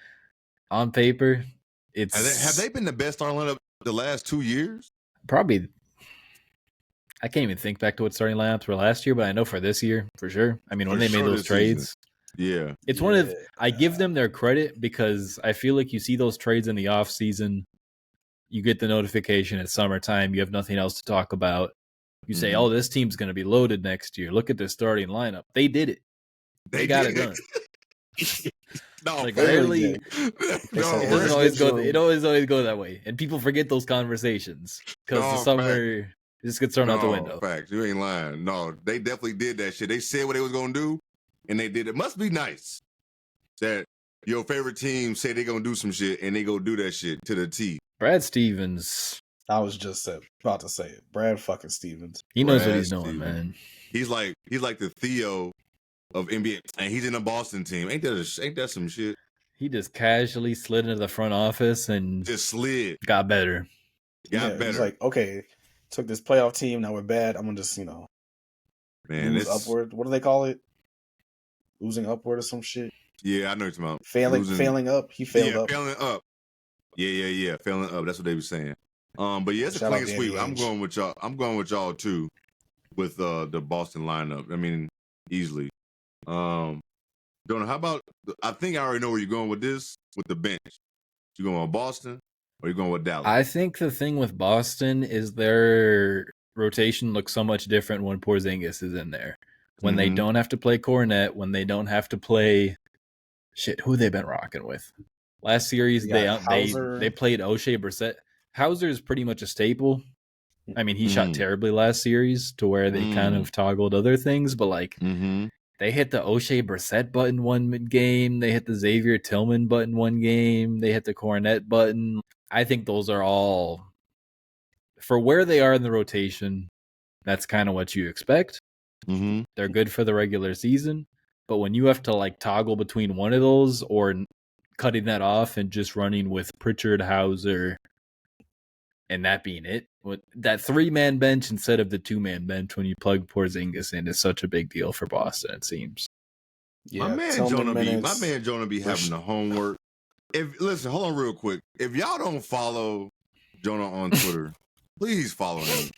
On paper, it's... Have they been the best starting lineup the last 2 years? Probably. I can't even think back to what starting lineups were last year, but I know for this year, for sure. I mean, when they made those trades... Yeah. It's one of... I give them their credit because I feel like you see those trades in the offseason, you get the notification it's summertime, you have nothing else to talk about. You say, oh, this team's going to be loaded next year. Look at the starting lineup. They did it. They got it done. No, like rarely. It always go that way, and people forget those conversations because the summer just gets thrown out the window. Facts, you ain't lying. No, they definitely did that shit. They said what they was gonna do, and they did it. Must be nice that your favorite team say they gonna do some shit, and they go do that shit to the T. Brad Stevens. I was just about to say it. Brad fucking Stevens. He knows what he's doing, man. He's like the Theo of NBA, and he's in a Boston team. Ain't that some shit? He just casually slid into the front office and just slid. Got better. Got better. He's like, okay, took this playoff team. Now we're bad. I'm gonna just lose upward. What do they call it? Losing upward or some shit. Yeah, I know what you're talking about. Failing up. He failed up. Failing up. Yeah. Failing up. That's what they were saying. But yeah, it's a clean sweep. I'm going with y'all too, with the Boston lineup. I mean, easily. Jonah, how about? I think I already know where you're going with this. With the bench, you going with Boston or you going with Dallas? I think the thing with Boston is their rotation looks so much different when Porzingis is in there. When they don't have to play Cornet, when they don't have to play who they been rocking with. Last series they played O'Shea Brissett. Hauser is pretty much a staple. I mean, he shot terribly last series to where they kind of toggled other things, but like they hit the O'Shea Brissett button one game, they hit the Xavier Tillman button one game, they hit the Cornet button. I think those are all, for where they are in the rotation, that's kind of what you expect. They're good for the regular season, but when you have to like toggle between one of those or cutting that off and just running with Pritchard, Hauser, and that being it, with that 3-man bench instead of the 2-man bench when you plug Porzingis in is such a big deal for Boston, it seems. Yeah, my man Jonah be having the homework. Listen, hold on real quick. If y'all don't follow Jonah on Twitter, please follow him.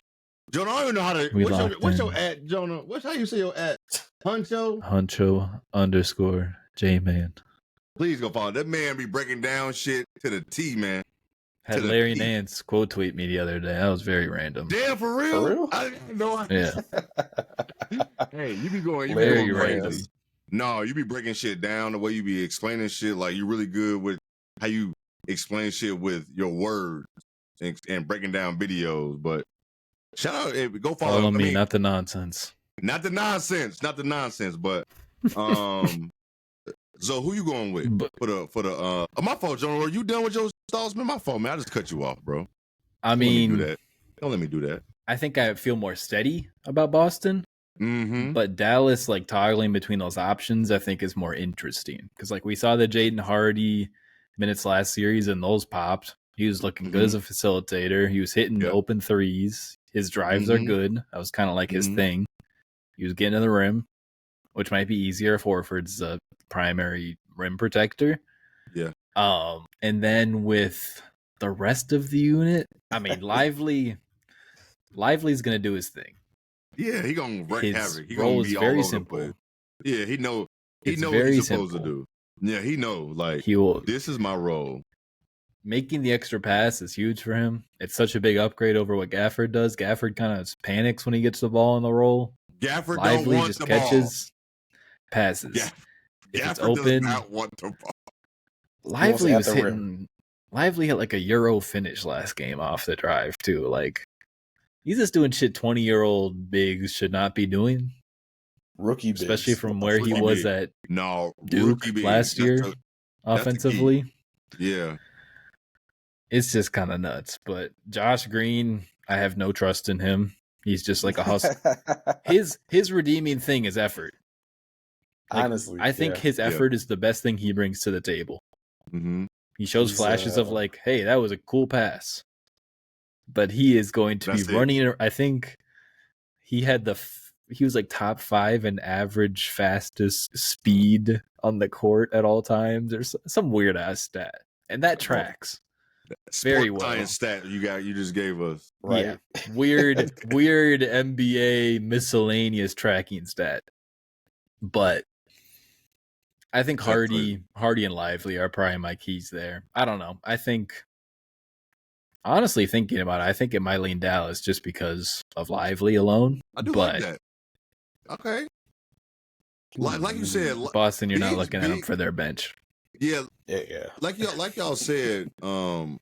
Jonah, I don't even know how to. What's your at, Jonah? How you say your at? Huncho _ J-Man. Please go follow. That man be breaking down shit to the T, man. Had Larry Nance quote tweet me the other day. That was very random. Damn, for real? For real? I didn't know. Yeah. Hey, you be going very crazy. random. No, you be breaking shit down the way you be explaining shit. Like, you're really good with how you explain shit with your words and breaking down videos. But shout out, go follow me, not the nonsense. Not the nonsense. But so who you going with for the my fault, Jonah? Are you done with your thoughts, man? My fault, man. I just cut you off, bro. I mean, don't let me do that. I think I feel more steady about Boston. But Dallas, like toggling between those options, I think is more interesting because, like, we saw the Jaden Hardy minutes last series and those popped. He was looking good as a facilitator. He was hitting open threes. His drives are good. That was kind of like his thing. He was getting to the rim, which might be easier if Horford's a primary rim protector. Yeah. And then with the rest of the unit, I mean, Lively's gonna do his thing. Yeah, he gonna wreak havoc. He role gonna be is all very over simple. The place. Yeah, he know what he's supposed to do. Yeah, he know. Like, this is my role. Making the extra pass is huge for him. It's such a big upgrade over what Gafford does. Gafford kind of panics when he gets the ball in the roll. Gafford Lively don't want just the catches, passes. Gafford it's open, does not want the ball. Lively was hitting. Lively had like a Euro finish last game off the drive too. Like, he's just doing shit 20-year-old bigs should not be doing. Rookie bigs. Especially from where he was at Duke last year offensively. Yeah. It's just kind of nuts. But Josh Green, I have no trust in him. He's just like a hustle. His redeeming thing is effort. Like, honestly, I think his effort is the best thing he brings to the table. He shows flashes of like, hey, that was a cool pass. But he is going to be running. I think he had he was like top 5 in average fastest speed on the court at all times. There's some weird ass stat, and that tracks very well. Science stat you just gave us, right? Yeah, weird NBA miscellaneous tracking stat. But I think Hardy and Lively are probably my keys there. I don't know. I think, honestly, thinking about it, I think it might lean Dallas just because of Lively alone. I do like that. Okay. Like you said, Boston, you're not looking at them for their bench. Yeah. Like y'all said, a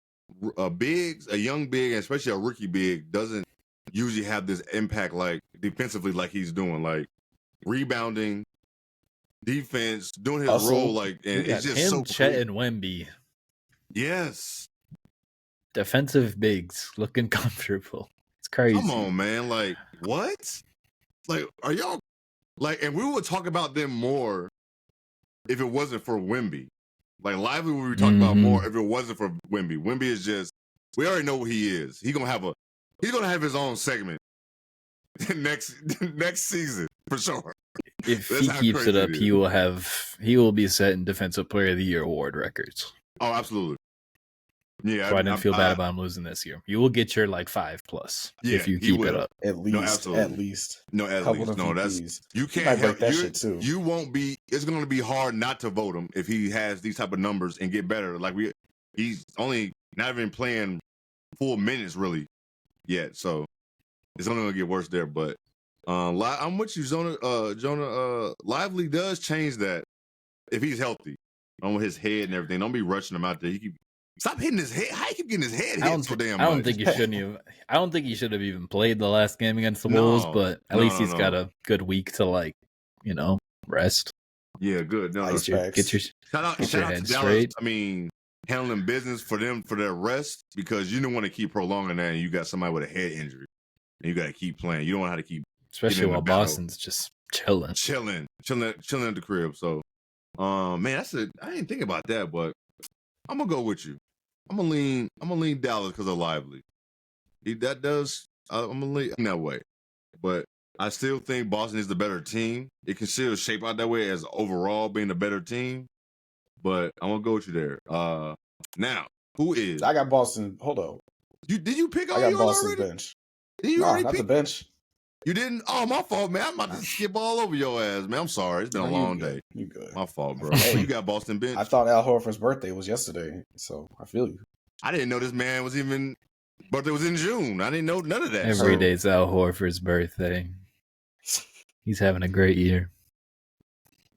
young big, especially a rookie big, doesn't usually have this impact like defensively, like he's doing, like rebounding, defense, doing his role, like, and it's just so Chet and Wemby. Yes. Defensive bigs looking comfortable. It's crazy. Come on, man. Like, what? Like, are y'all like? And we would talk about them more if it wasn't for Wemby. Like, Lively, we would talk about more if it wasn't for Wemby. Wemby is just, we already know what he is. He's gonna have his own segment next season for sure. If he keeps it up, he will be setting Defensive Player of the Year award records. Oh, absolutely. Yeah, so I didn't feel bad about him losing this year. You will get your like 5+ if you keep it up. At least. No, at least. No, that's you can't help that shit too. You won't be. It's going to be hard not to vote him if he has these type of numbers and get better. Like he's only not even playing full minutes really yet, so it's only going to get worse there. But I'm with you, Jonah. Lively does change that if he's healthy on his head and everything. Don't be rushing him out there. Stop hitting his head. How you keep getting his head I hit don't, so damn I don't much? think he shouldn't have. I don't think he should have even played the last game against the No. Wolves, but at least he's No. got a good week to rest. Yeah, good. No, Ice no. packs. Get your Shout out your to head Dallas. straight. I mean, handling business for them for their rest because you don't want to keep prolonging that and you got somebody with a head injury and you got to keep playing. You don't want how to keep Especially in the while battle. Boston's just chilling. chilling at the crib. So, man, I didn't think about that, but I'm gonna go with you. I'm gonna lean Dallas because of Lively. I'm gonna lean that way, but I still think Boston is the better team. It can still shape out that way as overall being the better team, but I'm gonna go with you there. Now, who is? I got Boston. Hold on. Did you pick all I got yours Boston's already? bench. Did you No, already not pick? the bench. You didn't? Oh, my fault, man. I'm about to skip all over your ass, man. I'm sorry. It's been a long day. You good. My fault, bro. Hey, You got Boston bench. I thought Al Horford's birthday was yesterday, so I feel you. I didn't know this man was even birthday was in June. I didn't know none of that. Every day's Al Horford's birthday. He's having a great year.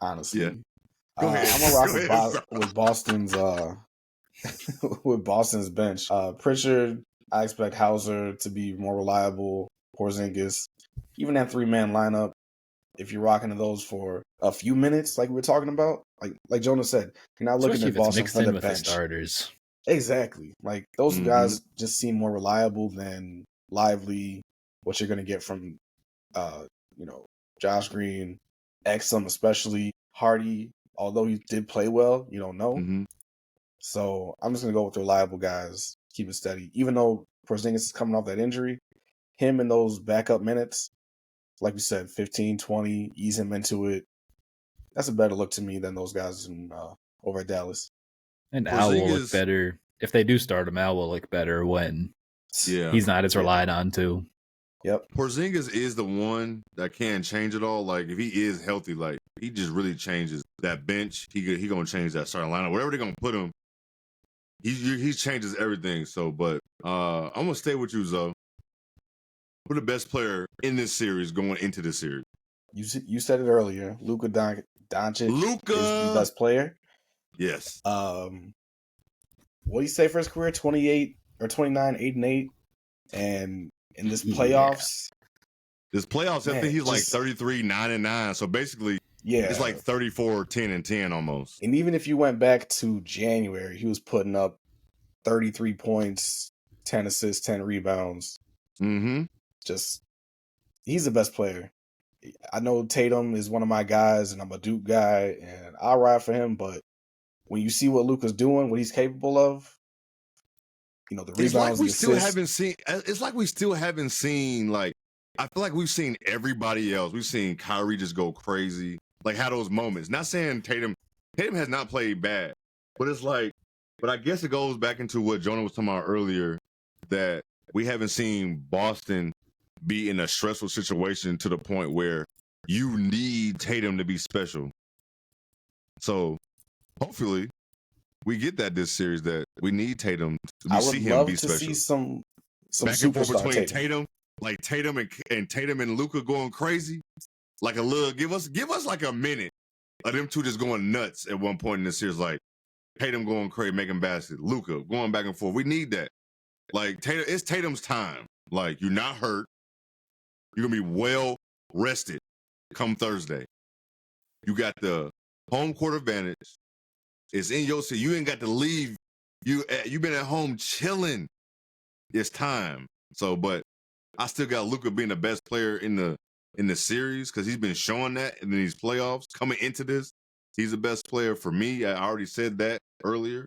Honestly. Yeah. Go ahead. I'm gonna rock with Boston's with Boston's bench. Pritchard, I expect Hauser to be more reliable. Porzingis, even that 3-man lineup. If you're rocking to those for a few minutes, like we were talking about, like Jonah said, you're not looking Especially at if it's Boston mixed for in the with bench. the starters. Exactly. Like those Mhm. guys just seem more reliable than Lively. What you're gonna get from, Josh Green, Exum, especially Hardy. Although he did play well, you don't know. Mm-hmm. So I'm just gonna go with reliable guys. Keep it steady. Even though Porzingis is coming off that injury, him in those backup minutes, like we said, 15, 20, ease him into it. That's a better look to me than those guys over at Dallas. And Al will look better. If they do start him, Al will look better when he's not as relied on too. Yep. Porzingis is the one that can change it all. Like if he is healthy, like he just really changes that bench. He gonna change that starting lineup. Whatever they're gonna put him, he changes everything. So, but I'm gonna stay with you, Zoe. Who's the best player in this series going into this series? You said it earlier. Luka Doncic is the best player. Yes. What do you say for his career? 28 or 29, 8-8, and in this playoffs. This playoffs, I think he's like 33, 9-9. So basically, it's like 34, 10-10 almost. And even if you went back to January, he was putting up 33 points, 10 assists, 10 rebounds. Mm-hmm. Just, he's the best player. I know Tatum is one of my guys, and I'm a Duke guy, and I'll ride for him. But when you see what Luka's doing, what he's capable of, the rebounds, it's like we still assists. haven't seen. It's like we still haven't seen. Like I feel like we've seen everybody else. We've seen Kyrie just go crazy, like had those moments. Not saying Tatum has not played bad, but it's like. But I guess it goes back into what Jonah was talking about earlier, that we haven't seen Boston be in a stressful situation to the point where you need Tatum to be special. So hopefully we get that this series, that we need Tatum. We see him be special. See some back and forth between Tatum, like Tatum and Luka going crazy. Like a little, give us like a minute of them two just going nuts at one point in the series. Like Tatum going crazy, making baskets, Luka going back and forth. We need that. Like Tatum, it's Tatum's time. Like you're not hurt. You're gonna be well rested come Thursday. You got the home court advantage. It's in your city. You ain't got to leave. You've been at home chilling. It's time. So, but I still got Luka being the best player in the series because he's been showing that in these playoffs. Coming into this, he's the best player for me. I already said that earlier.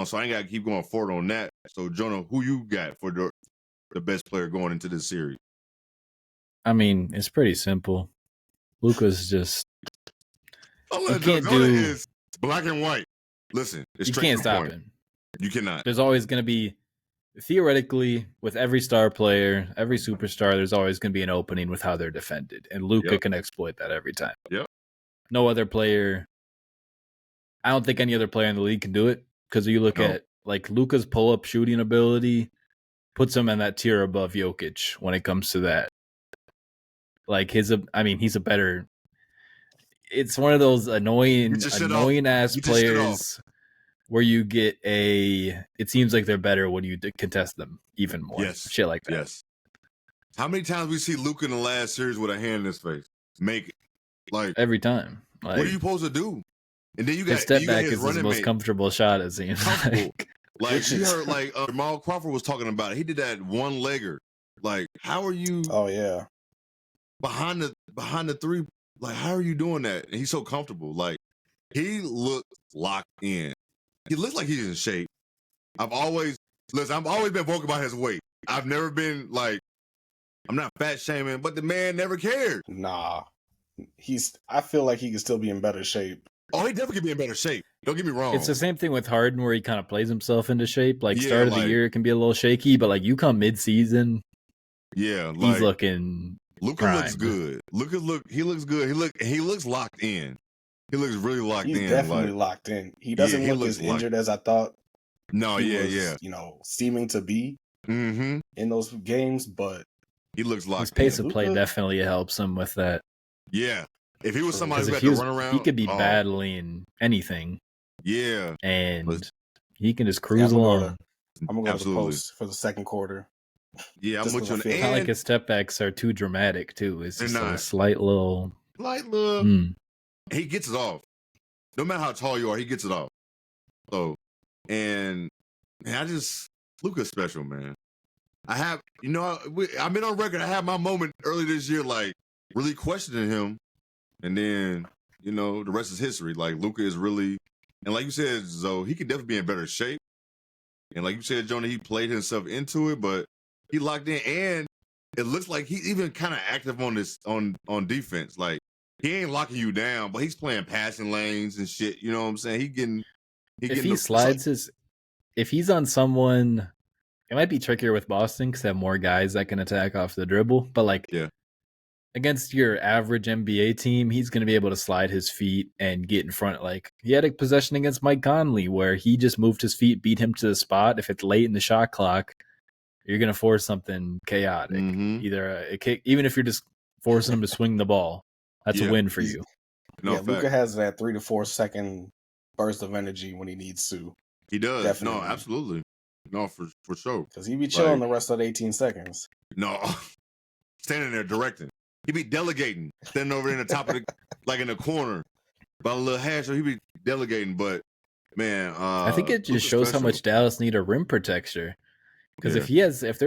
So I ain't got to keep going forward on that. So, Jonah, who you got for the best player going into this series? I mean, it's pretty simple. Luka's just. You can't do. Is black and white. Listen, you can't stop him. You cannot. There's always going to be, theoretically, with every star player, every superstar, there's always going to be an opening with how they're defended. And Luka can exploit that every time. Yep. No other player. I don't think any other player in the league can do it. Because you look at, like, Luka's pull-up shooting ability puts him in that tier above Jokic when it comes to that. Like, he's a better... It's one of those annoying ass players where you get it seems like they're better when you contest them even more. Yes. Shit like that. Yes. How many times we see Luka in the last series with a hand in his face? Make it. Like every time. Like, what are you supposed to do? And then you got his step back his is his most mate. comfortable shot, it seems. Like you heard, like Jamal Crawford was talking about it. He did that one legger. Like, how are you? Oh yeah, behind the three. Like, how are you doing that? And he's so comfortable. Like, he looks locked in. He looks like he's in shape. I've always been vocal about his weight. I've never been like, I'm not fat shaming, but the man never cared. Nah, I feel like he could still be in better shape. Oh, he definitely could be in better shape. Don't get me wrong. It's the same thing with Harden where he kind of plays himself into shape. Like, start of the year, it can be a little shaky, but like you come mid-season, yeah, he's looking Luka looks good. He looks good. He looks locked in. He looks really locked in. He's definitely locked in. He doesn't look as injured as I thought. No, he was, seeming to be in those games, but he looks locked in. His pace of play definitely helps him with that. Yeah. If he was somebody who had to run around, he could be battling anything. Yeah. And he can just cruise along. I'm going to go to the post for the second quarter. Yeah, I'm with you. It's not like his step backs are too dramatic, too. It's just a slight little. He gets it off. No matter how tall you are, he gets it off. So, and Luka's special, man. I've been on record. I had my moment early this year, like really questioning him. And then, the rest is history. Like, Luka is really, and like you said, Zoe, he could definitely be in better shape. And like you said, Jonah, he played himself into it, but he locked in. And it looks like he's even kind of active on defense. Like, he ain't locking you down, but he's playing passing lanes and shit. You know what I'm saying? If he's on someone, it might be trickier with Boston because they have more guys that can attack off the dribble. But like, against your average NBA team, he's going to be able to slide his feet and get in front. Like, he had a possession against Mike Conley where he just moved his feet, beat him to the spot. If it's late in the shot clock, you're going to force something chaotic. Either a kick, even if you're just forcing him to swing the ball, that's a win for you. Luka has that 3 to 4 second burst of energy when he needs to. He does. Definitely. No, absolutely. No, for sure. Because he be chilling the rest of the 18 seconds. No, standing there directing. He be delegating, standing over in the top of like in the corner, by a little hash. So he be delegating, but man, I think it just shows how much Dallas need a rim protector. Because if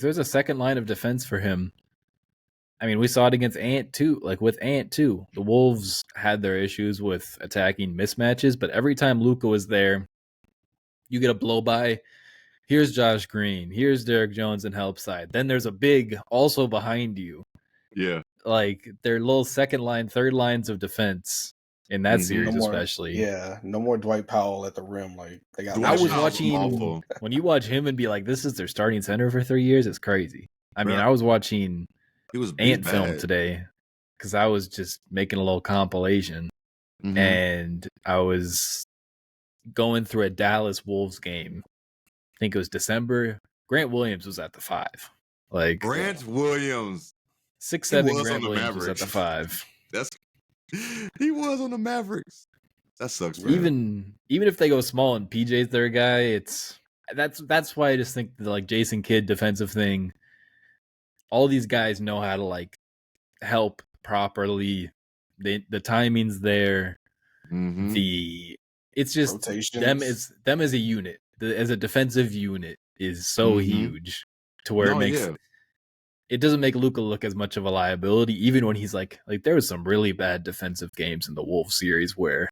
there's a second line of defense for him, I mean, we saw it against Ant too. Like with Ant too, the Wolves had their issues with attacking mismatches, but every time Luka was there, you get a blow by. Here's Josh Green. Here's Derek Jones in help side. Then there's a big also behind you. Yeah. Like their little second line, third lines of defense in that series, especially. Yeah. No more Dwight Powell at the rim. Like they got. I was watching when you watch him and be like, this is their starting center for 3 years. It's crazy. I mean, I was watching Ant film today because I was just making a little compilation and I was going through a Dallas Wolves game. I think it was December. Grant Williams was at the 5. Like Grant Williams. 6'7" Grant Williams was at the 5. He was on the Mavericks. That sucks, man. Even if they go small and PJ's their guy, that's why I just think the like Jason Kidd defensive thing. All these guys know how to like help properly. The timing's there. It's just rotations. them as a unit, as a defensive unit is so huge to where it doesn't make Luka look as much of a liability, even when he's like there was some really bad defensive games in the Wolves series where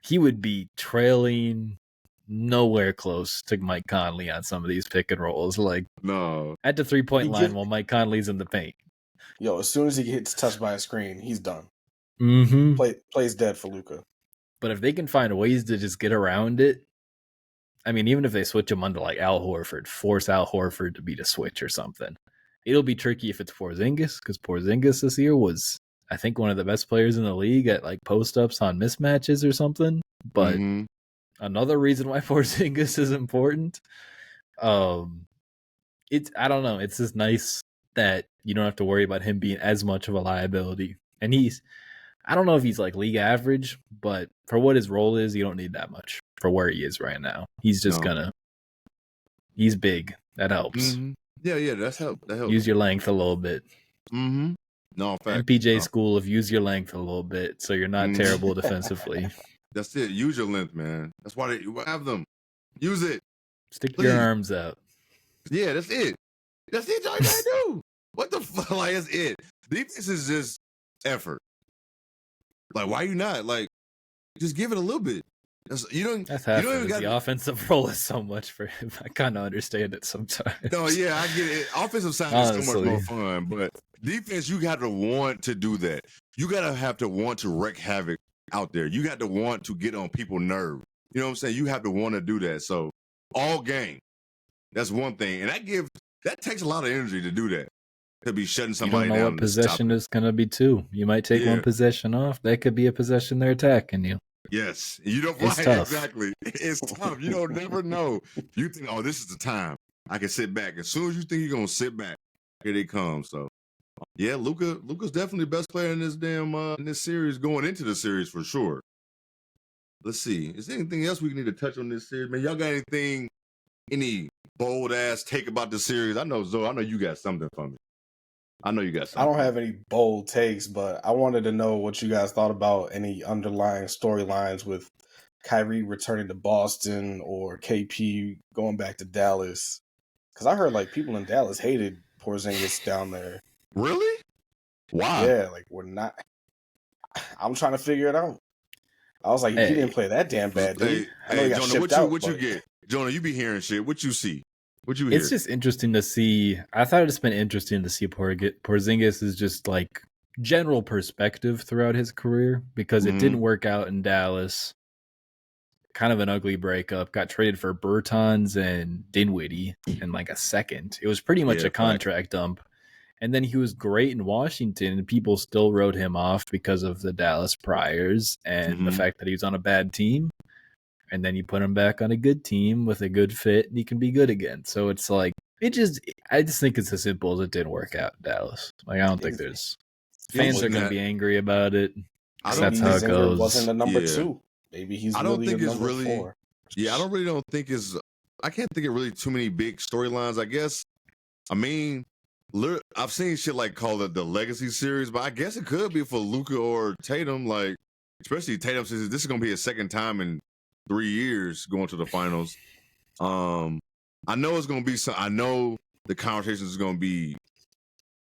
he would be trailing nowhere close to Mike Conley on some of these pick and rolls. Like at the 3-point line while Mike Conley's in the paint. Yo, as soon as he gets touched by a screen, he's done. Plays dead for Luka. But if they can find ways to just get around it, I mean, even if they switch him onto like Al Horford, force Al Horford to beat a switch or something, it'll be tricky if it's Porzingis because Porzingis this year was, I think, one of the best players in the league at like post-ups on mismatches or something. But another reason why Porzingis is important, I don't know. It's just nice that you don't have to worry about him being as much of a liability. And I don't know if he's like league average, but for what his role is, you don't need that much. for where he is right now. He's just he's big. That helps. Mm-hmm. Yeah, that helps. Use your length a little bit. Mm-hmm. No, fact. MPJ school of use your length a little bit so you're not terrible defensively. That's it. Use your length, man. That's why you have them. Use it. Stick your arms out. Yeah, that's it. That's it. All you gotta do. What the fuck? Like, that's it. Defense is just effort. Like, why you not? Like, just give it a little bit. That's half you don't even got the offensive role is so much for him. I kind of understand it sometimes. No, yeah, I get it. Offensive side is so much more fun, but defense, you got to want to do that. You gotta have to want to wreak havoc out there. You got to want to get on people's nerves. You know what I'm saying? You have to want to do that. So all game, that's one thing, and that takes a lot of energy to do that. To be shutting somebody down. You don't know what possession is going to be too. You might take one possession off. That could be a possession they're attacking you. Yes. You don't it's tough. Exactly. It's tough. You don't never know. You think, oh, this is the time. I can sit back. As soon as you think you're gonna sit back, here they come. So yeah, Luka's definitely the best player in this in this series, going into the series for sure. Let's see. Is there anything else we need to touch on this series? Man, y'all got any bold ass take about the series? I know, Zoe, I know you got something for me. I know you got something. I don't have any bold takes, but I wanted to know what you guys thought about any underlying storylines with Kyrie returning to Boston or KP going back to Dallas. Because I heard like people in Dallas hated Porzingis down there. Really? Why? Yeah, like we're not. I'm trying to figure it out. I was like, he didn't play that damn bad, did he? I know he got Jonah, shipped out, what you get? Jonah, you be hearing shit. What you see? What you hear? It's just interesting to see. I thought it's been interesting to see Porzingis is just like general perspective throughout his career because it didn't work out in Dallas. Kind of an ugly breakup. Got traded for Bertans and Dinwiddie in like a second. It was pretty much a contract dump. And then he was great in Washington, and people still wrote him off because of the Dallas priors and the fact that he was on a bad team. And then you put him back on a good team with a good fit, and he can be good again. So it's like I just think it's as simple as it didn't work out in Dallas. Like I don't think there's fans are going to be angry about it. That's how it goes. Wasn't a number 2. Maybe he's. I don't think it's really. 4. Yeah, I don't think it's. I can't think of really too many big storylines. I guess. I mean, I've seen shit like called it the Legacy series, but I guess it could be for Luka or Tatum. Like, especially Tatum, since this is going to be his second time in 3 years going to the finals. I know it's going to be I know the conversation is going to be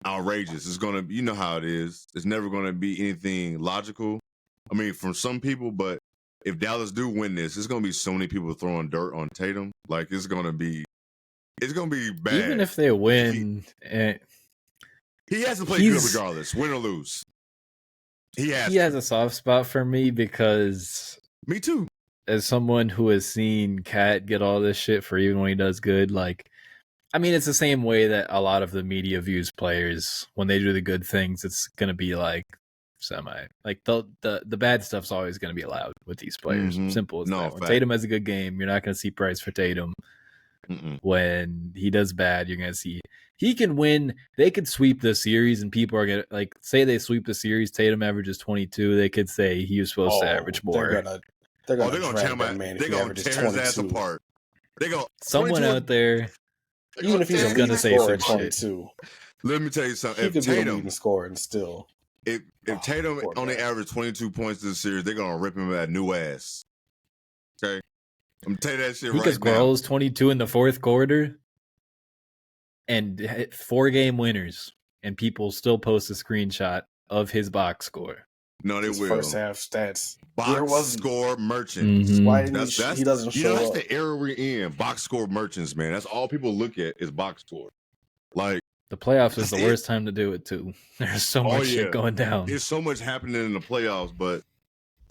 outrageous. It's going to, you know how it is. It's never going to be anything logical. I mean, from some people, but if Dallas do win this, it's going to be so many people throwing dirt on Tatum. Like it's going to be bad. Even if they win, he has to play good regardless, win or lose. He has a soft spot for me because me too. As someone who has seen Kat get all this shit for even when he does good, like, I mean, it's the same way that a lot of the media views players when they do the good things. It's gonna be like semi, like the bad stuff's always gonna be allowed with these players. Simple as that. When Tatum has a good game, you're not gonna see price for Tatum. When he does bad, you're gonna see he can win. They could sweep the series, and people are gonna like say they sweep the series. Tatum averages 22. They could say he was supposed to average more. They're gonna tear his ass apart. They go someone out there, even if he's gonna say some 22. Let me tell you something. He could be a leading scorer and still. If Tatum only averaged 22 points this series, they're gonna rip him that new ass. Okay, I'm telling you that shit right now. Because Grohl's 22 in the fourth quarter, and 4-game winners, and people still post a screenshot of his box score. No, they will. First half stats. Box score merchants. Why he doesn't show up? That's the era we're in. Box score merchants, man. That's all people look at is box score. Like the playoffs is the worst time to do it too. There's so much shit going down. There's so much happening in the playoffs, but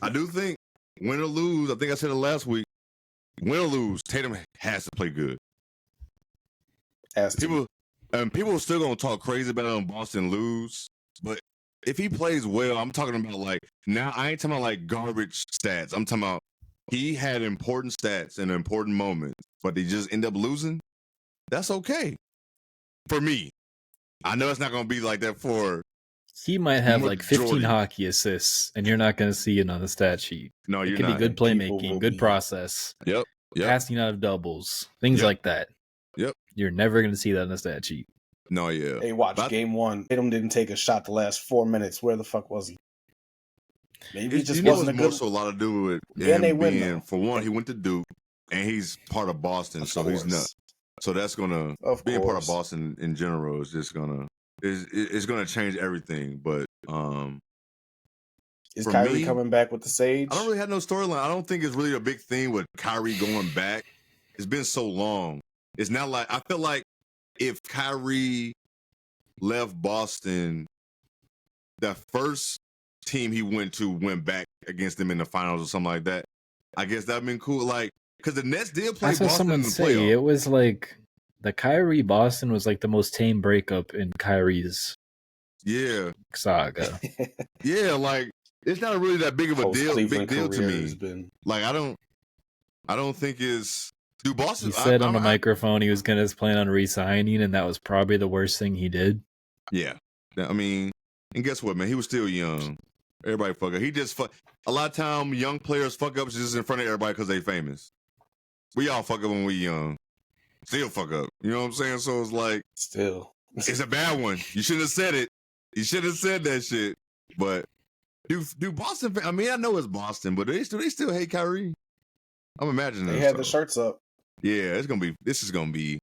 I do think win or lose. I think I said it last week. Win or lose, Tatum has to play good. People are still gonna talk crazy about him. Boston lose, but if he plays well, I'm talking about like now. I ain't talking about like garbage stats. I'm talking about he had important stats and important moments, but they just end up losing. That's okay for me. I know it's not gonna be like that for He might have like 15 Majority. hockey assists, and you're not going to see it on the stat sheet. No, It you're could be not. good People playmaking, will good be- process, Yep. passing out of doubles, things Yep. like that. Yep. You're never going to see that on the stat sheet. No, yeah. Hey, watch game one. Tatum didn't take a shot the last 4 minutes. Where the fuck was he? Maybe it just wasn't a good. Also a lot to do with Yeah, him they win, being. though. For one, he went to Duke, and he's part of Boston, so he's not. So that's gonna being part of Boston in general is just gonna it's gonna change everything. But is for Kyrie me, coming back with the Sage? I don't really have no storyline. I don't think it's really a big thing with Kyrie going back. It's been so long. It's not like I feel like if Kyrie left Boston, the first team he went back against them in the finals or something like that. I guess that'd been cool. Like, because the Nets did play That's what Boston someone in the say. playoffs. It was like the Kyrie Boston was like the most tame breakup in Kyrie's saga. Yeah, like it's not really that big of a Post-Cleveland big deal to career me. has been- Like I don't think it's do Boston. He said on the microphone he was going to plan on re-signing, and that was probably the worst thing he did. Yeah, I mean, and guess what, man? He was still young. Everybody fuck up. He just fuck. A lot of time, young players fuck up just in front of everybody because they famous. We all fuck up when we young. Still fuck up. You know what I'm saying? So it's like, still, it's a bad one. You shouldn't have said it. You should have said that shit. But do Boston? I mean, I know it's Boston, but do they still hate Kyrie? I'm imagining they had the shirts up. Yeah, it's gonna be. This is gonna be.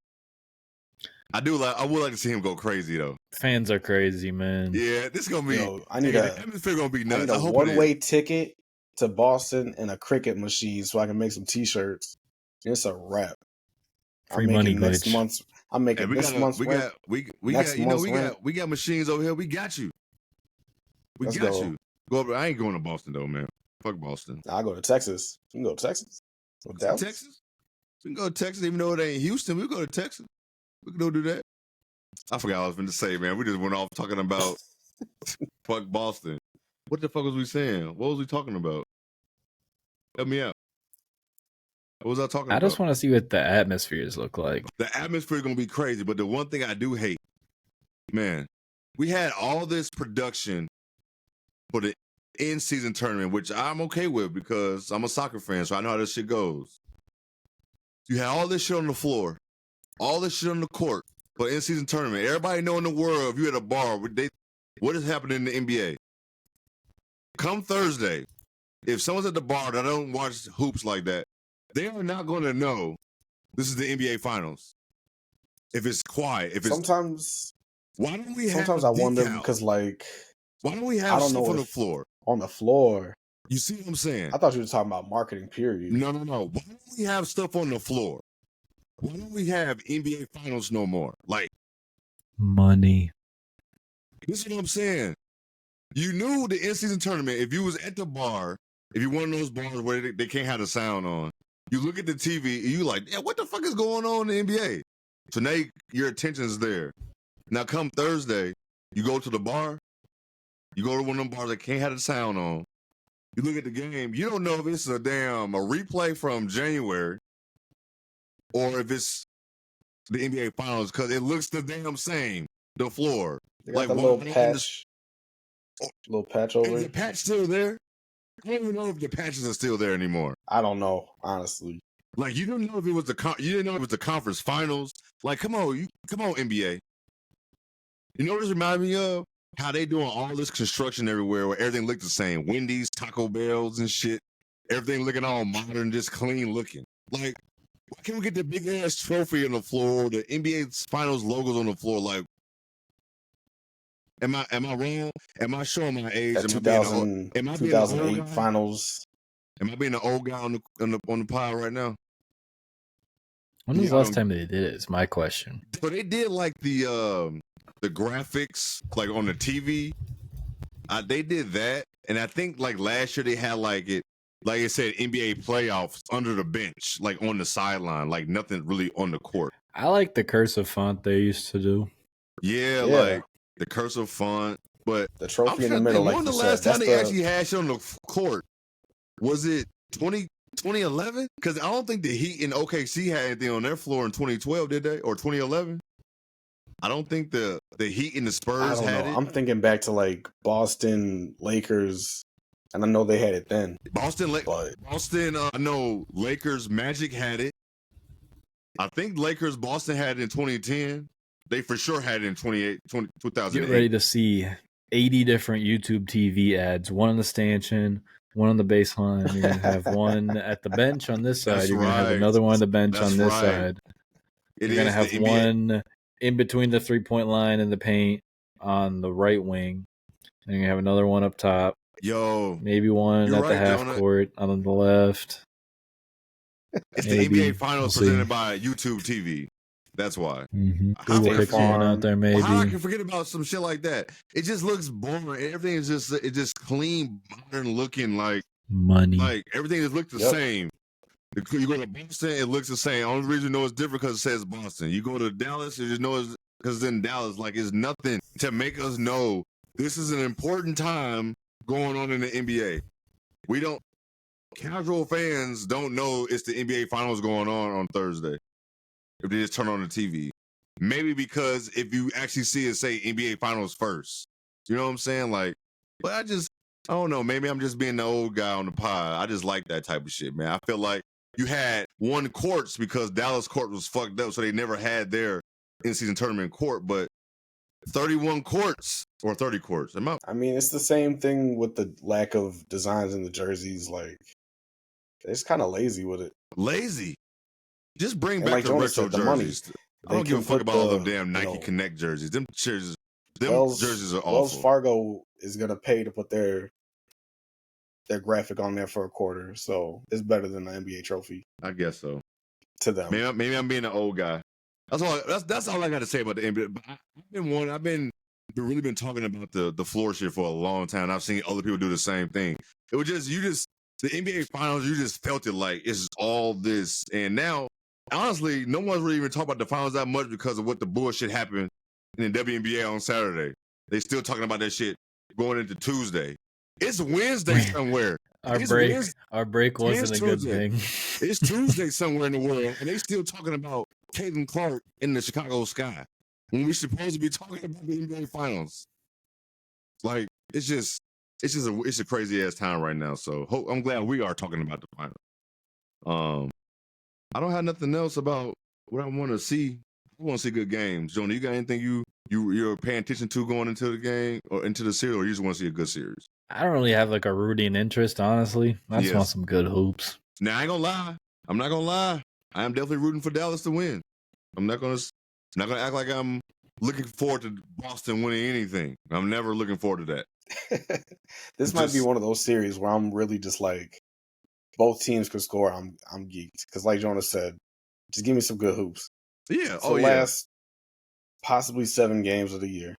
I would like to see him go crazy though. Fans are crazy, man. Yeah, this is gonna be. Yo, I need the atmosphere gonna be nuts. I need a one-way ticket to Boston and a cricket machine so I can make some T-shirts. It's a wrap. Free money next glitch. month's. I'm making this month's rent. We got machines over here. We got you. Let's got go. you. Go over. I ain't going to Boston though, man. Fuck Boston. I'll go to Texas. You can go to Texas. Go to Dallas. Texas. We can go to Texas, even though it ain't Houston. We go to Texas. We can go do that. I forgot what I was going to say, man. We just went off talking about fuck Boston. What the fuck was we saying? What was we talking about? Help me out. What was I talking about? I just want to see what the atmospheres look like. The atmosphere is going to be crazy, but the one thing I do hate, man, we had all this production for the in-season tournament, which I'm okay with because I'm a soccer fan, so I know how this shit goes. You had all this shit on the floor, all this shit on the court for in-season tournament. Everybody know in the world, if you at a bar, what is happening in the NBA? Come Thursday, if someone's at the bar that don't watch hoops like that, they are not going to know this is the NBA Finals. If it's quiet, if it's sometimes. Why don't we have? Sometimes I wonder because, like, why don't we have stuff on the floor? On the floor. You see what I'm saying? I thought you were talking about marketing. Period. No. Why don't we have stuff on the floor? Why don't we have NBA Finals no more? Like money. This is what I'm saying. You knew the in-season tournament. If you was at the bar, if you one of those bars where they can't have the sound on, you look at the TV and you like, yeah, what the fuck is going on in the NBA? So now your attention is there. Now come Thursday, you go to the bar, you go to one of them bars that can't have the sound on, you look at the game, you don't know if it's a replay from January or if it's the NBA Finals because it looks the damn same, the floor. They got like the little patch. Little patch over it. Is the patch still there? I don't even know if the patches are still there anymore. I don't know, honestly. Like you didn't know if it was you didn't know if it was the conference finals. Like, come on, NBA. You know what this reminded me of? How they doing all this construction everywhere where everything looked the same. Wendy's, Taco Bells and shit. Everything looking all modern, just clean looking. Like, why can't we get the big ass trophy on the floor, the NBA Finals logos on the floor? Like, am I wrong? Am I showing my age? That 2008 Finals. Am I being an old guy on the pod right now? When was the last time they did it? Is my question. So they did like the graphics like on the TV. They did that, and I think like last year they had like it said NBA playoffs under the bench, like on the sideline, like nothing really on the court. I like the cursive font they used to do. Yeah. Like the cursive font, but the trophy in the middle. When the last time they actually had shit on the court? Was it 2011? Because I don't think the Heat in OKC had anything on their floor in 2012, did they? Or 2011? I don't think the Heat and the I Spurs don't had know. it. I'm thinking back to like Boston, Lakers, and I know they had it then. Boston, But I know Lakers, Magic had it. I think Lakers, Boston had it in 2010. They for sure had it in 2008. Get ready to see 80 different YouTube TV ads. One on the stanchion, one on the baseline. You're gonna have one at the bench on this side. That's You're gonna have right. another one on the bench That's on this right. side. It You're gonna is have the NBA. one in between the 3-point line and the paint on the right wing. And you're gonna have another one up top. Yo, Maybe one you're at the right, half Jonah. court on the left. It's Maybe. the NBA Finals We'll see. presented by YouTube TV. That's why. Google State Pixel Farm. out there, maybe. How I can forget about some shit like that? It just looks boring. Everything is just clean, modern looking. Like Money. everything just looks the Yep. same. You go to Boston, it looks the same. Only reason you know it's different because it says Boston. You go to Dallas, you just know it's because it's in Dallas. Like it's nothing to make us know this is an important time going on in the NBA. We don't. Casual fans don't know it's the NBA Finals going on Thursday. If they just turn on the TV, maybe because if you actually see it say NBA Finals first, you know what I'm saying? Like, but I don't know. Maybe I'm just being the old guy on the pod. I just like that type of shit, man. I feel like you had one courts because Dallas court was fucked up, so they never had their in-season tournament court, but 31 courts or 30 courts. I mean, it's the same thing with the lack of designs in the jerseys. Like, they're just kind of lazy with it. Lazy. Just bring And back like the Jonah retro said, the money. jerseys. I They don't give a can fuck put about all them the, damn you Nike know, Connect jerseys. Them jerseys are Wells awful. Fargo is gonna pay to put their graphic on there for a quarter, so it's better than the NBA trophy I guess so. to them. Maybe I'm being an old guy. That's all I got to say about the NBA. But I've been really been talking about the floor shit for a long time. I've seen other people do the same thing. It was just the NBA Finals. You just felt it like it's all this, and now honestly, no one's really even talking about the finals that much because of what the bullshit happened in the WNBA on Saturday. They still talking about that shit going into Tuesday. It's Wednesday somewhere. Our break wasn't a good thing. It's Tuesday somewhere in the world, and they still talking about Caitlin Clark in the Chicago Sky when we supposed to be talking about the NBA Finals. Like it's a crazy ass time right now. So I'm glad we are talking about the finals. I don't have nothing else about what I want to see. I want to see good games. Jonah, you got anything you're paying attention to going into the game or into the series, or you just want to see a good series? I don't really have like a rooting interest, honestly. I just Yes. want some good hoops. Now I ain't gonna lie. I'm not gonna lie. I am definitely rooting for Dallas to win. I'm not gonna act like I'm looking forward to Boston winning anything. I'm never looking forward to that. This might be one of those series where I'm really just like, both teams could score. I'm geeked because, like Jonah said, just give me some good hoops. Yeah. So last possibly 7 games of the year.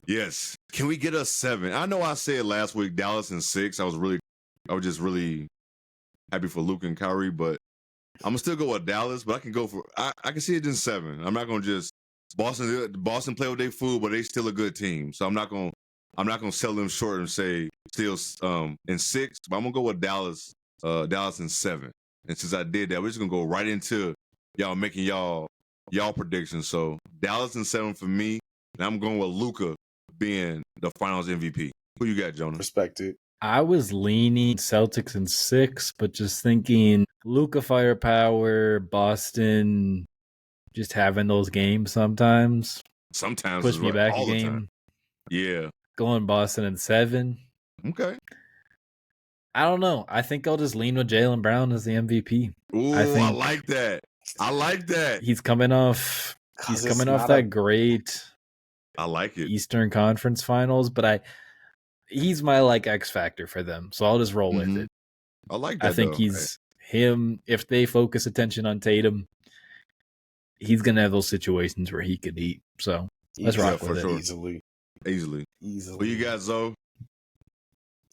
Yes. Can we get us 7? I know I said last week Dallas in 6. I was just really happy for Luke and Kyrie, but I'm gonna still go with Dallas. But I can go for I can see it in 7. I'm not gonna just Boston play with their food, but they still a good team. So I'm not gonna sell them short and say still in 6. But I'm gonna go with Dallas in 7. And since I did that, we're just gonna go right into y'all making y'all predictions. So Dallas in 7 for me, and I'm going with Luka being the Finals MVP. Who you got, Jonah? Respected. I was leaning Celtics in 6, but just thinking Luka firepower, Boston just having those games sometimes. Sometimes Push me back all a the game. time. Yeah. Going Boston in 7. Okay. I don't know. I think I'll just lean with Jaylen Brown as the MVP. Ooh, I like that. He's coming off that great I like it. Eastern Conference Finals, but he's my like X factor for them. So I'll just roll with it. I like that. I think he's him. If they focus attention on Tatum, he's gonna have those situations where he could eat. So let's rock with it. Sure. Easily. Who you got, Zoe?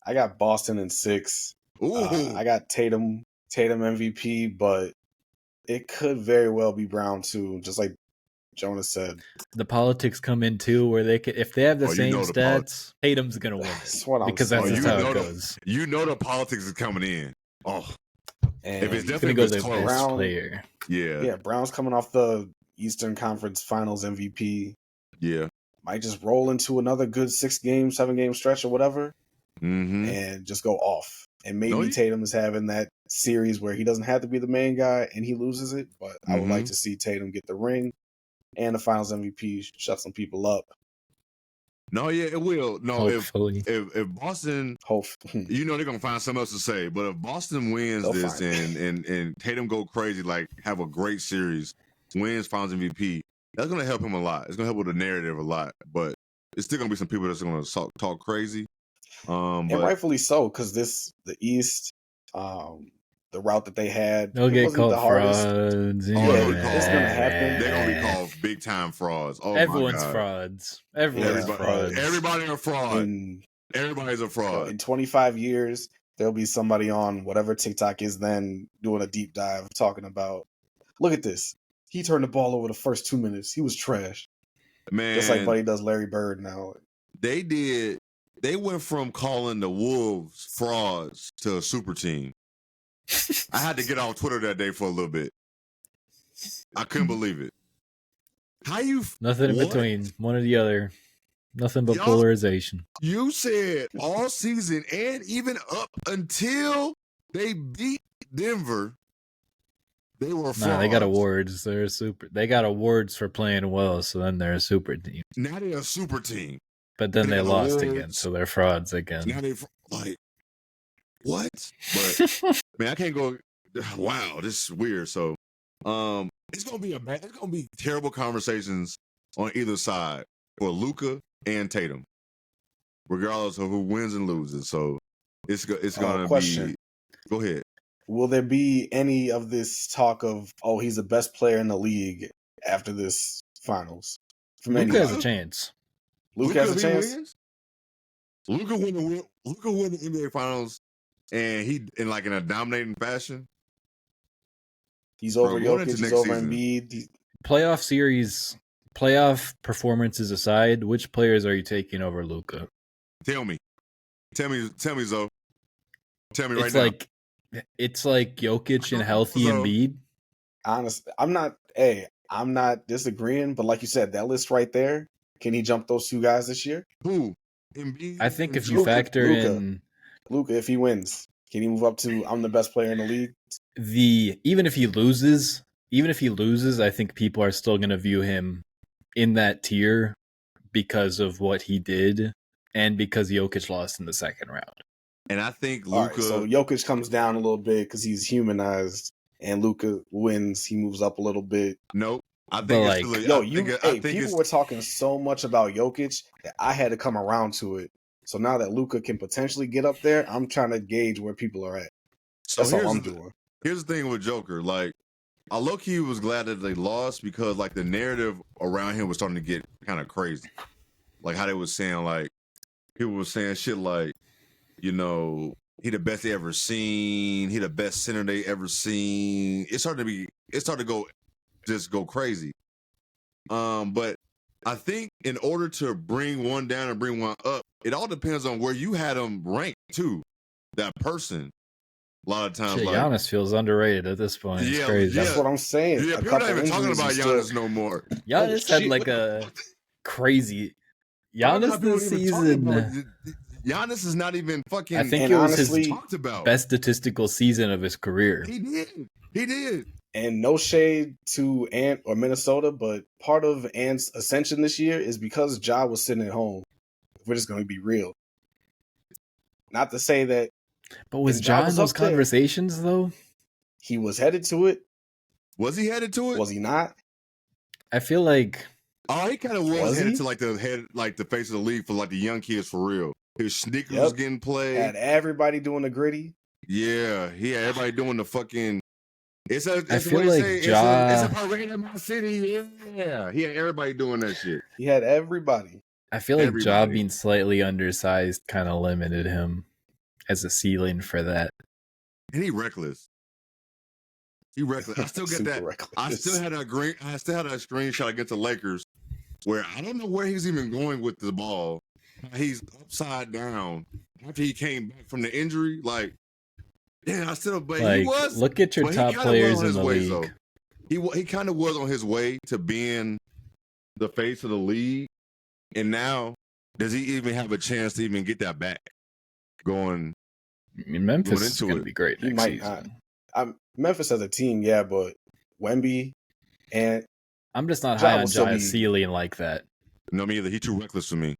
I got Boston in 6. Ooh. I got Tatum MVP, but it could very well be Brown too, just like Jonah said. The politics come in too, where they could, if they have the same stats, Tatum's gonna win because that's how it goes. You know the politics is coming in. Oh, and if it's definitely go the close. best player. Yeah, Brown's coming off the Eastern Conference Finals MVP. Yeah. Might just roll into another good 6-game, 7-game stretch or whatever, and just go off. And maybe Tatum is having that series where he doesn't have to be the main guy and he loses it. But I would like to see Tatum get the ring and the Finals MVP, shut some people up. No, yeah, it will. No, hopefully. if Boston, you know they're gonna find something else to say. But if Boston wins this and Tatum go crazy, like have a great series, wins Finals MVP, that's gonna help him a lot. It's gonna help with the narrative a lot. But it's still gonna be some people that's gonna talk crazy. And rightfully so, because the East, the route that they had, they'll get called frauds. It's gonna happen. They're gonna be called big time frauds. Oh, everyone's my God. frauds. Everyone's frauds. Everybody a fraud. Everybody's a fraud. In 25 years, there'll be somebody on whatever TikTok is then doing a deep dive talking about, look at this. He turned the ball over the first 2 minutes. He was trash. Man, just like Buddy does Larry Bird now. They did. They went from calling the Wolves frauds to a super team. I had to get off Twitter that day for a little bit. I couldn't believe it. Nothing in between, one or the other. Nothing but polarization. You said all season and even up until they beat Denver, they were frauds. Nah, they got awards. They got awards for playing well, so then they're a super team. Now they're a super team. But then they lost again, so they're frauds again. Now they like what? But man, I can't go. Wow, this is weird. So, it's gonna be terrible conversations on either side for Luka and Tatum, regardless of who wins and loses. So, it's gonna be. Go ahead. Will there be any of this talk of, oh, he's the best player in the league after this finals? Luka has a chance. Luka has a chance. Luka win the NBA Finals, and he in a dominating fashion. He's over Jokic. He's over Embiid. Playoff performances aside, which players are you taking over Luka? Tell me, Zoe. Tell me right now. It's like Jokic and healthy Embiid. Honestly, I'm not disagreeing, but like you said, that list right there. Can he jump those two guys this year? Who? Embiid? I think if you factor in Luka, if he wins, can he move up to I'm the best player in the league? Even if he loses, I think people are still going to view him in that tier because of what he did and because Jokic lost in the second round. And I think Luka. Right, so Jokic comes down a little bit because he's humanized, and Luka wins. He moves up a little bit. Nope. I think people were talking so much about Jokic that I had to come around to it. So now that Luka can potentially get up there, I'm trying to gauge where people are at. That's all I'm doing. Here's the thing with Joker. I low-key was glad that they lost because, the narrative around him was starting to get kind of crazy. Like, how they was saying, people were saying shit like, he the best they ever seen. He the best center they ever seen. It started to go crazy. But I think in order to bring one down and bring one up, it all depends on where you had them ranked too. That person. A lot of times, Giannis feels underrated at this point. It's crazy. That's what I'm saying. Yeah, people not even talking about Giannis no more. Giannis had a crazy Giannis this season. Giannis is not even fucking. I think it was his best statistical season of his career. He did. And no shade to Ant or Minnesota, but part of Ant's ascension this year is because Ja was sitting at home. We're just going to be real. Not to say that. But was Ja in those conversations, though? He was headed to it. Was he headed to it? Was he not? I feel like. Oh, he kind of was headed to the face of the league for the young kids for real. His sneakers was getting played. Had everybody doing the gritty. Yeah, he had everybody doing the fucking. I feel like it's a parade in my city. Yeah, he had everybody doing that shit. He had everybody. I feel like Ja being slightly undersized kind of limited him as a ceiling for that. And he reckless. I still get that. Reckless. I still had a screenshot against the Lakers where I don't know where he's even going with the ball. He's upside down after he came back from the injury. Damn, I still, but he was. Look at your top players in the league. He kind of was on his way to being the face of the league, and now does he even have a chance to even get that back? Going Memphis is into going to it. be great He next might season. not. Memphis as a team, yeah, but Wemby and I'm just not Ja high will on still Ja's be- ceiling like that. No, me either. He's too reckless for me.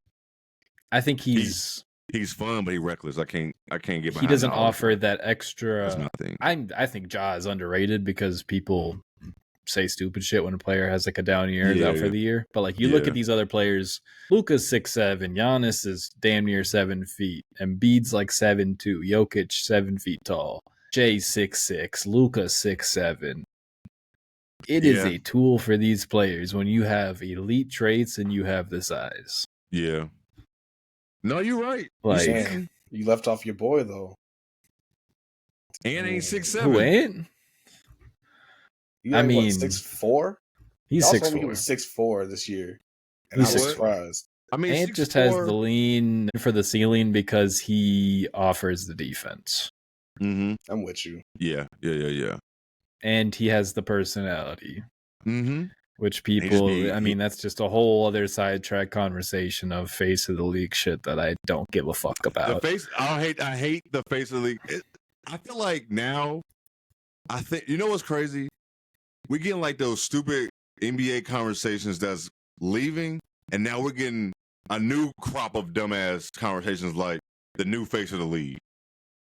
I think he's fun, but he's reckless. I can't get behind. he doesn't that all the offer time. that That's extra. my thing. I think Ja is underrated because people say stupid shit when a player has like a down year and is out for the year. But like you look at these other players, Luka's 6'7", Giannis is damn near 7 feet, Embiid's like 7'2", Jokic 7 feet tall, Jay's 6'6", Luka's 6'7". It is a tool for these players when you have elite traits and you have the size. Yeah. No, you're right. Like you left off your boy though. And ain't 6'7". Who ain't? I mean, 6'4"? He's Y'all 6'4". told me he was 6'4" this year, and He's I was surprised. I mean, Ant just has the lean for the ceiling because he offers the defense. Mm-hmm. I'm with you. Yeah. And he has the personality. Mm-hmm. Which people, I mean, that's just a whole other sidetrack conversation of face of the league shit that I don't give a fuck about. The face, I hate the face of the league. I feel like now, I think, you know what's crazy? We're getting like those stupid NBA conversations that's leaving, and now we're getting a new crop of dumbass conversations like the new face of the league.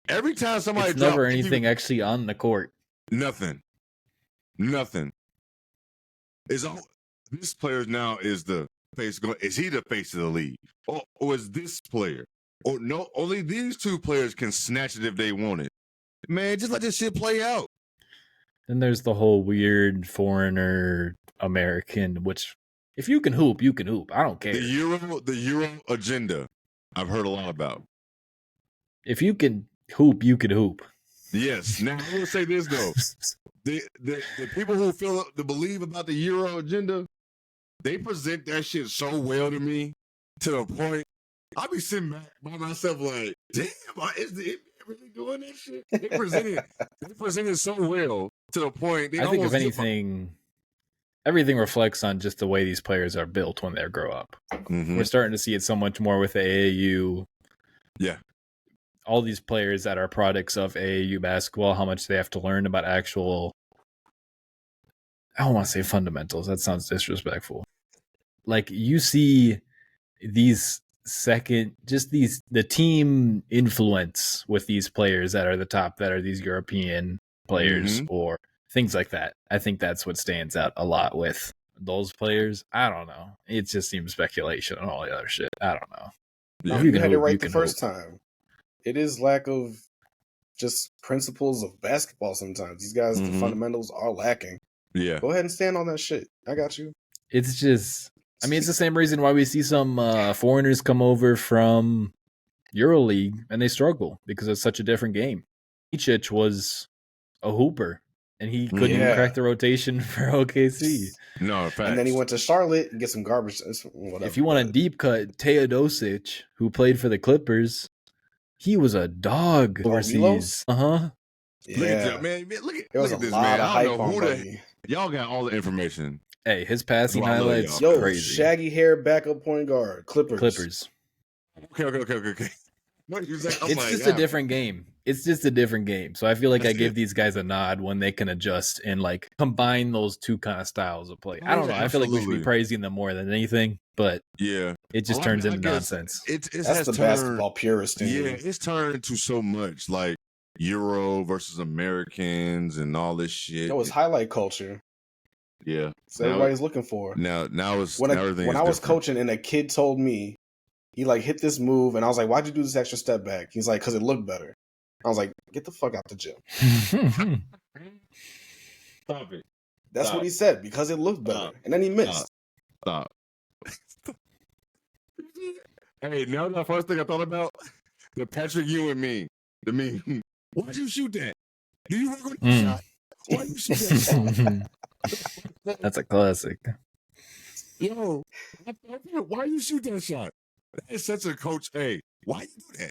Every time somebody it's never anything actually on the court. Nothing. Is all this player now is the face going? Is he the face of the league, or is this player? Or no? Only these two players can snatch it if they want it. Man, just let this shit play out. Then there's the whole weird foreigner American, which if you can hoop, you can hoop. I don't care. The Euro agenda, I've heard a lot about. If you can hoop, you can hoop. Yes. Now I will say this though. The people who believe about the Euro agenda, they present that shit so well to me, to the point I'll be sitting back by myself like, damn, is the NBA really doing that shit? They present it so well to the point. I think if anything, everything reflects on just the way these players are built when they grow up. Mm-hmm. We're starting to see it so much more with the AAU. Yeah. All these players that are products of AAU basketball, how much they have to learn about actual, I don't want to say fundamentals. That sounds disrespectful. Like you see these the team influence with these players that are the top, that are these European players or things like that. I think that's what stands out a lot with those players. I don't know. It just seems speculation and all the other shit. I don't know. Yeah. You had it right the first time. It is lack of just principles of basketball sometimes. These guys, the fundamentals are lacking. Yeah. Go ahead and stand on that shit. I got you. It's just, I mean, it's the same reason why we see some foreigners come over from EuroLeague and they struggle because it's such a different game. Ichich was a hooper and he couldn't even crack the rotation for OKC. No, facts. And then he went to Charlotte and get some garbage. Whatever, if you want a deep cut, Teodosic, who played for the Clippers, he was a dog overseas. Yeah, man, look at there was look at a this, lot man. of I hype don't know on who Buddy. Y'all got all the information. Hey, his passing highlights, yo, crazy. Shaggy hair, backup point guard, Clippers. Okay. It's just a different game. It's just a different game. So I feel like I give these guys a nod when they can adjust and like combine those two kind of styles of play. I don't know. I feel like we should be praising them more than anything, but it just turns into nonsense. That's the basketball purist thing. Yeah, it's turned into so much like Euro versus Americans and all this shit. It was highlight culture. Yeah, so everybody's looking for. Now it's when I was coaching and a kid told me he like hit this move and I was like, why'd you do this extra step back? He's like, because it looked better. I was like, get the fuck out the gym. Stop it. That's what he said, because it looked better. And then he missed. Stop. Hey, now the first thing I thought about, the Patrick Ewing meme. The meme. Why'd you shoot that? Do you work on that shot? Why'd you shoot that shot? That's a classic. Yo, why you shoot that shot? That is such a coach. Hey, why you do that?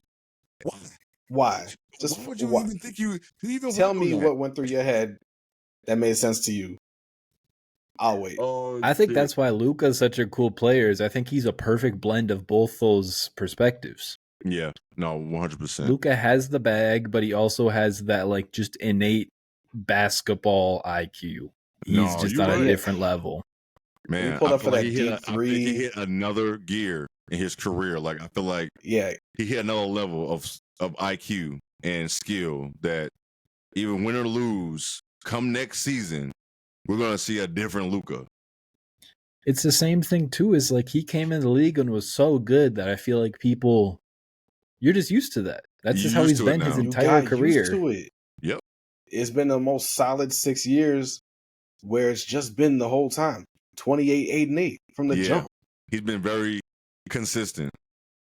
Why? Just why would you even think you even tell me what went through your head that made sense to you? I'll wait. Oh, I think shit. that's why Luka's such a cool player. Is I think he's a perfect blend of both those perspectives. Yeah, no, 100%. Luka has the bag, but he also has that like just innate basketball IQ. He's No, just you're on a right. different level. When he Man, pulled I up feel for like that he hit deep I think three. he hit another gear in his career. Like I feel like Yeah, he hit another level of IQ and skill that even win or lose, come next season, we're gonna see a different Luka. It's the same thing too. Is like he came in the league and was so good that I feel like people, you're just used to that. That's You're just how used he's to it been his now. you entire got career. used to it. Yep. It's been the most solid 6 years where it's just been the whole time. 28, 8, and 8 from the Yeah. jump. He's been very consistent.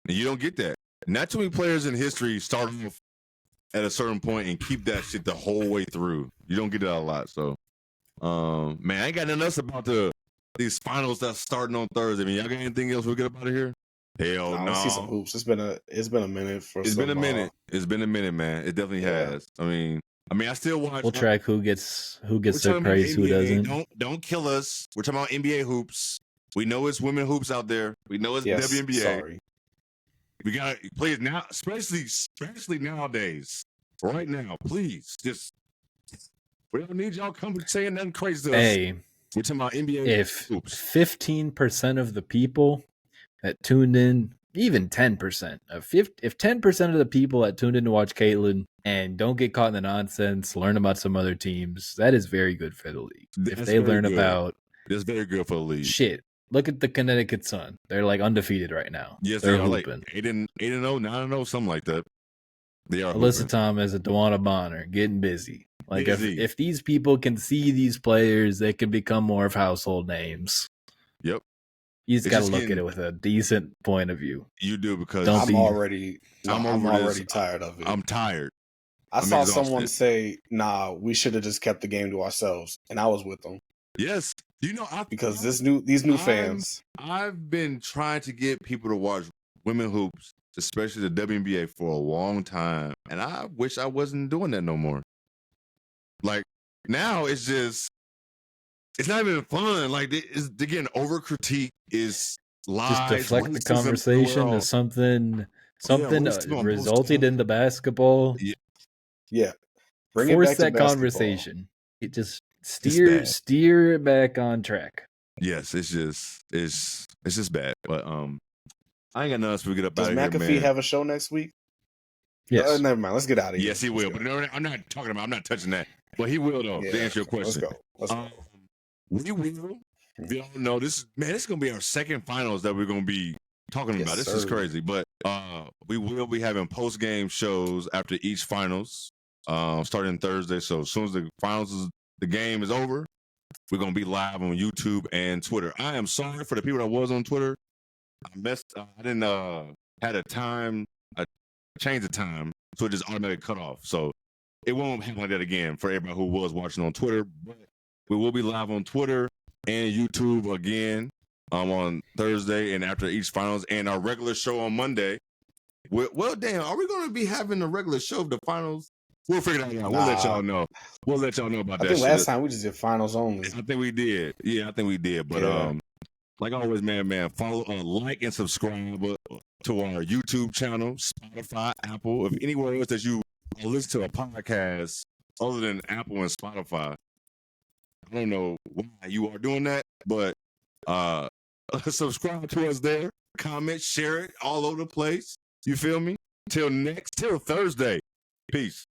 And you don't get that. Not too many players in history start off at a certain point and keep that shit the whole way through. You don't get that a lot. So man, I ain't got nothing else about these finals that's starting on Thursday. I mean, y'all got anything else we'll get up out of here? Hell Nah, no. let's see some hoops. It's been a minute for It's some. been a minute. It's been a minute, man. It definitely Yeah. has. I mean, I still watch. We'll track who gets We're their talking about praise, who NBA. doesn't. Don't kill us. We're talking about NBA hoops. We know it's women hoops out there. We know it's Yes, WNBA. sorry. We gotta play it now, especially nowadays. Right now, please. Just we don't need y'all coming saying nothing crazy to us. Hey, We're talking about NBA if hoops. 15% of the people that tuned in, even 10%, if 10% of the people that tuned in to watch Caitlin and don't get caught in the nonsense, learn about some other teams, that is very good for the league. If That's they very learn good. about That's very good for the league. shit, look at the Connecticut Sun. They're like undefeated right now. Yes, they're they are like hooping. 8-0, 9-0, something like that. They are Alyssa hooping. Thomas and Dewana Bonner getting busy. Like Busy. if these people can see these players, they can become more of household names. Yep. You just It's got to just look at getting- it with a decent point of view. You do because Don't I'm be- already over this. tired of it. I'm tired. I I'm saw exhausted. someone say, "Nah, we should have just kept the game to ourselves," and I was with them Yes. You know, because these new fans. I've been trying to get people to watch women hoops, especially the WNBA, for a long time, and I wish I wasn't doing that no more. Like now, it's not even fun. Like they're getting over critique. Is lies. Just deflect the racism conversation everywhere. to something racism on both resulted sides. in the basketball. Yeah, bring Force it back that to basketball. conversation. It just bad. steer it back on track. Yes, it's just bad. But I ain't got nothing else to get up Does out of here, McAfee man. have a show next week? Yes. Never mind. Let's get out of here. Yes, he will. But no, I'm not talking about. I'm not touching that. But he will though. Yeah, To answer your question, Let's go. we will. We all know this. Man, this is gonna be our second finals that we're gonna be talking about. Yes, This is sir. crazy. But we will be having post game shows after each finals, starting Thursday. So as soon as the game is over, we're gonna be live on YouTube and Twitter. I am sorry for the people that was on Twitter. I didn't had a time. I changed the time, so it just automatically cut off. So it won't happen like that again for everybody who was watching on Twitter. But we will be live on Twitter and YouTube again on Thursday and after each finals, and our regular show on Monday. Well, damn, are we going to be having a regular show of the finals? We'll figure that out. We'll let y'all know. We'll let y'all know about that. I think last time we just did finals only. I think we did. Yeah, I think we did. But like always, man, follow, like, and subscribe to our YouTube channel, Spotify, Apple, if anywhere else that you listen to a podcast other than Apple and Spotify. I don't know why you are doing that, but subscribe to us there, comment, share it all over the place. You feel me? Till Thursday. Peace.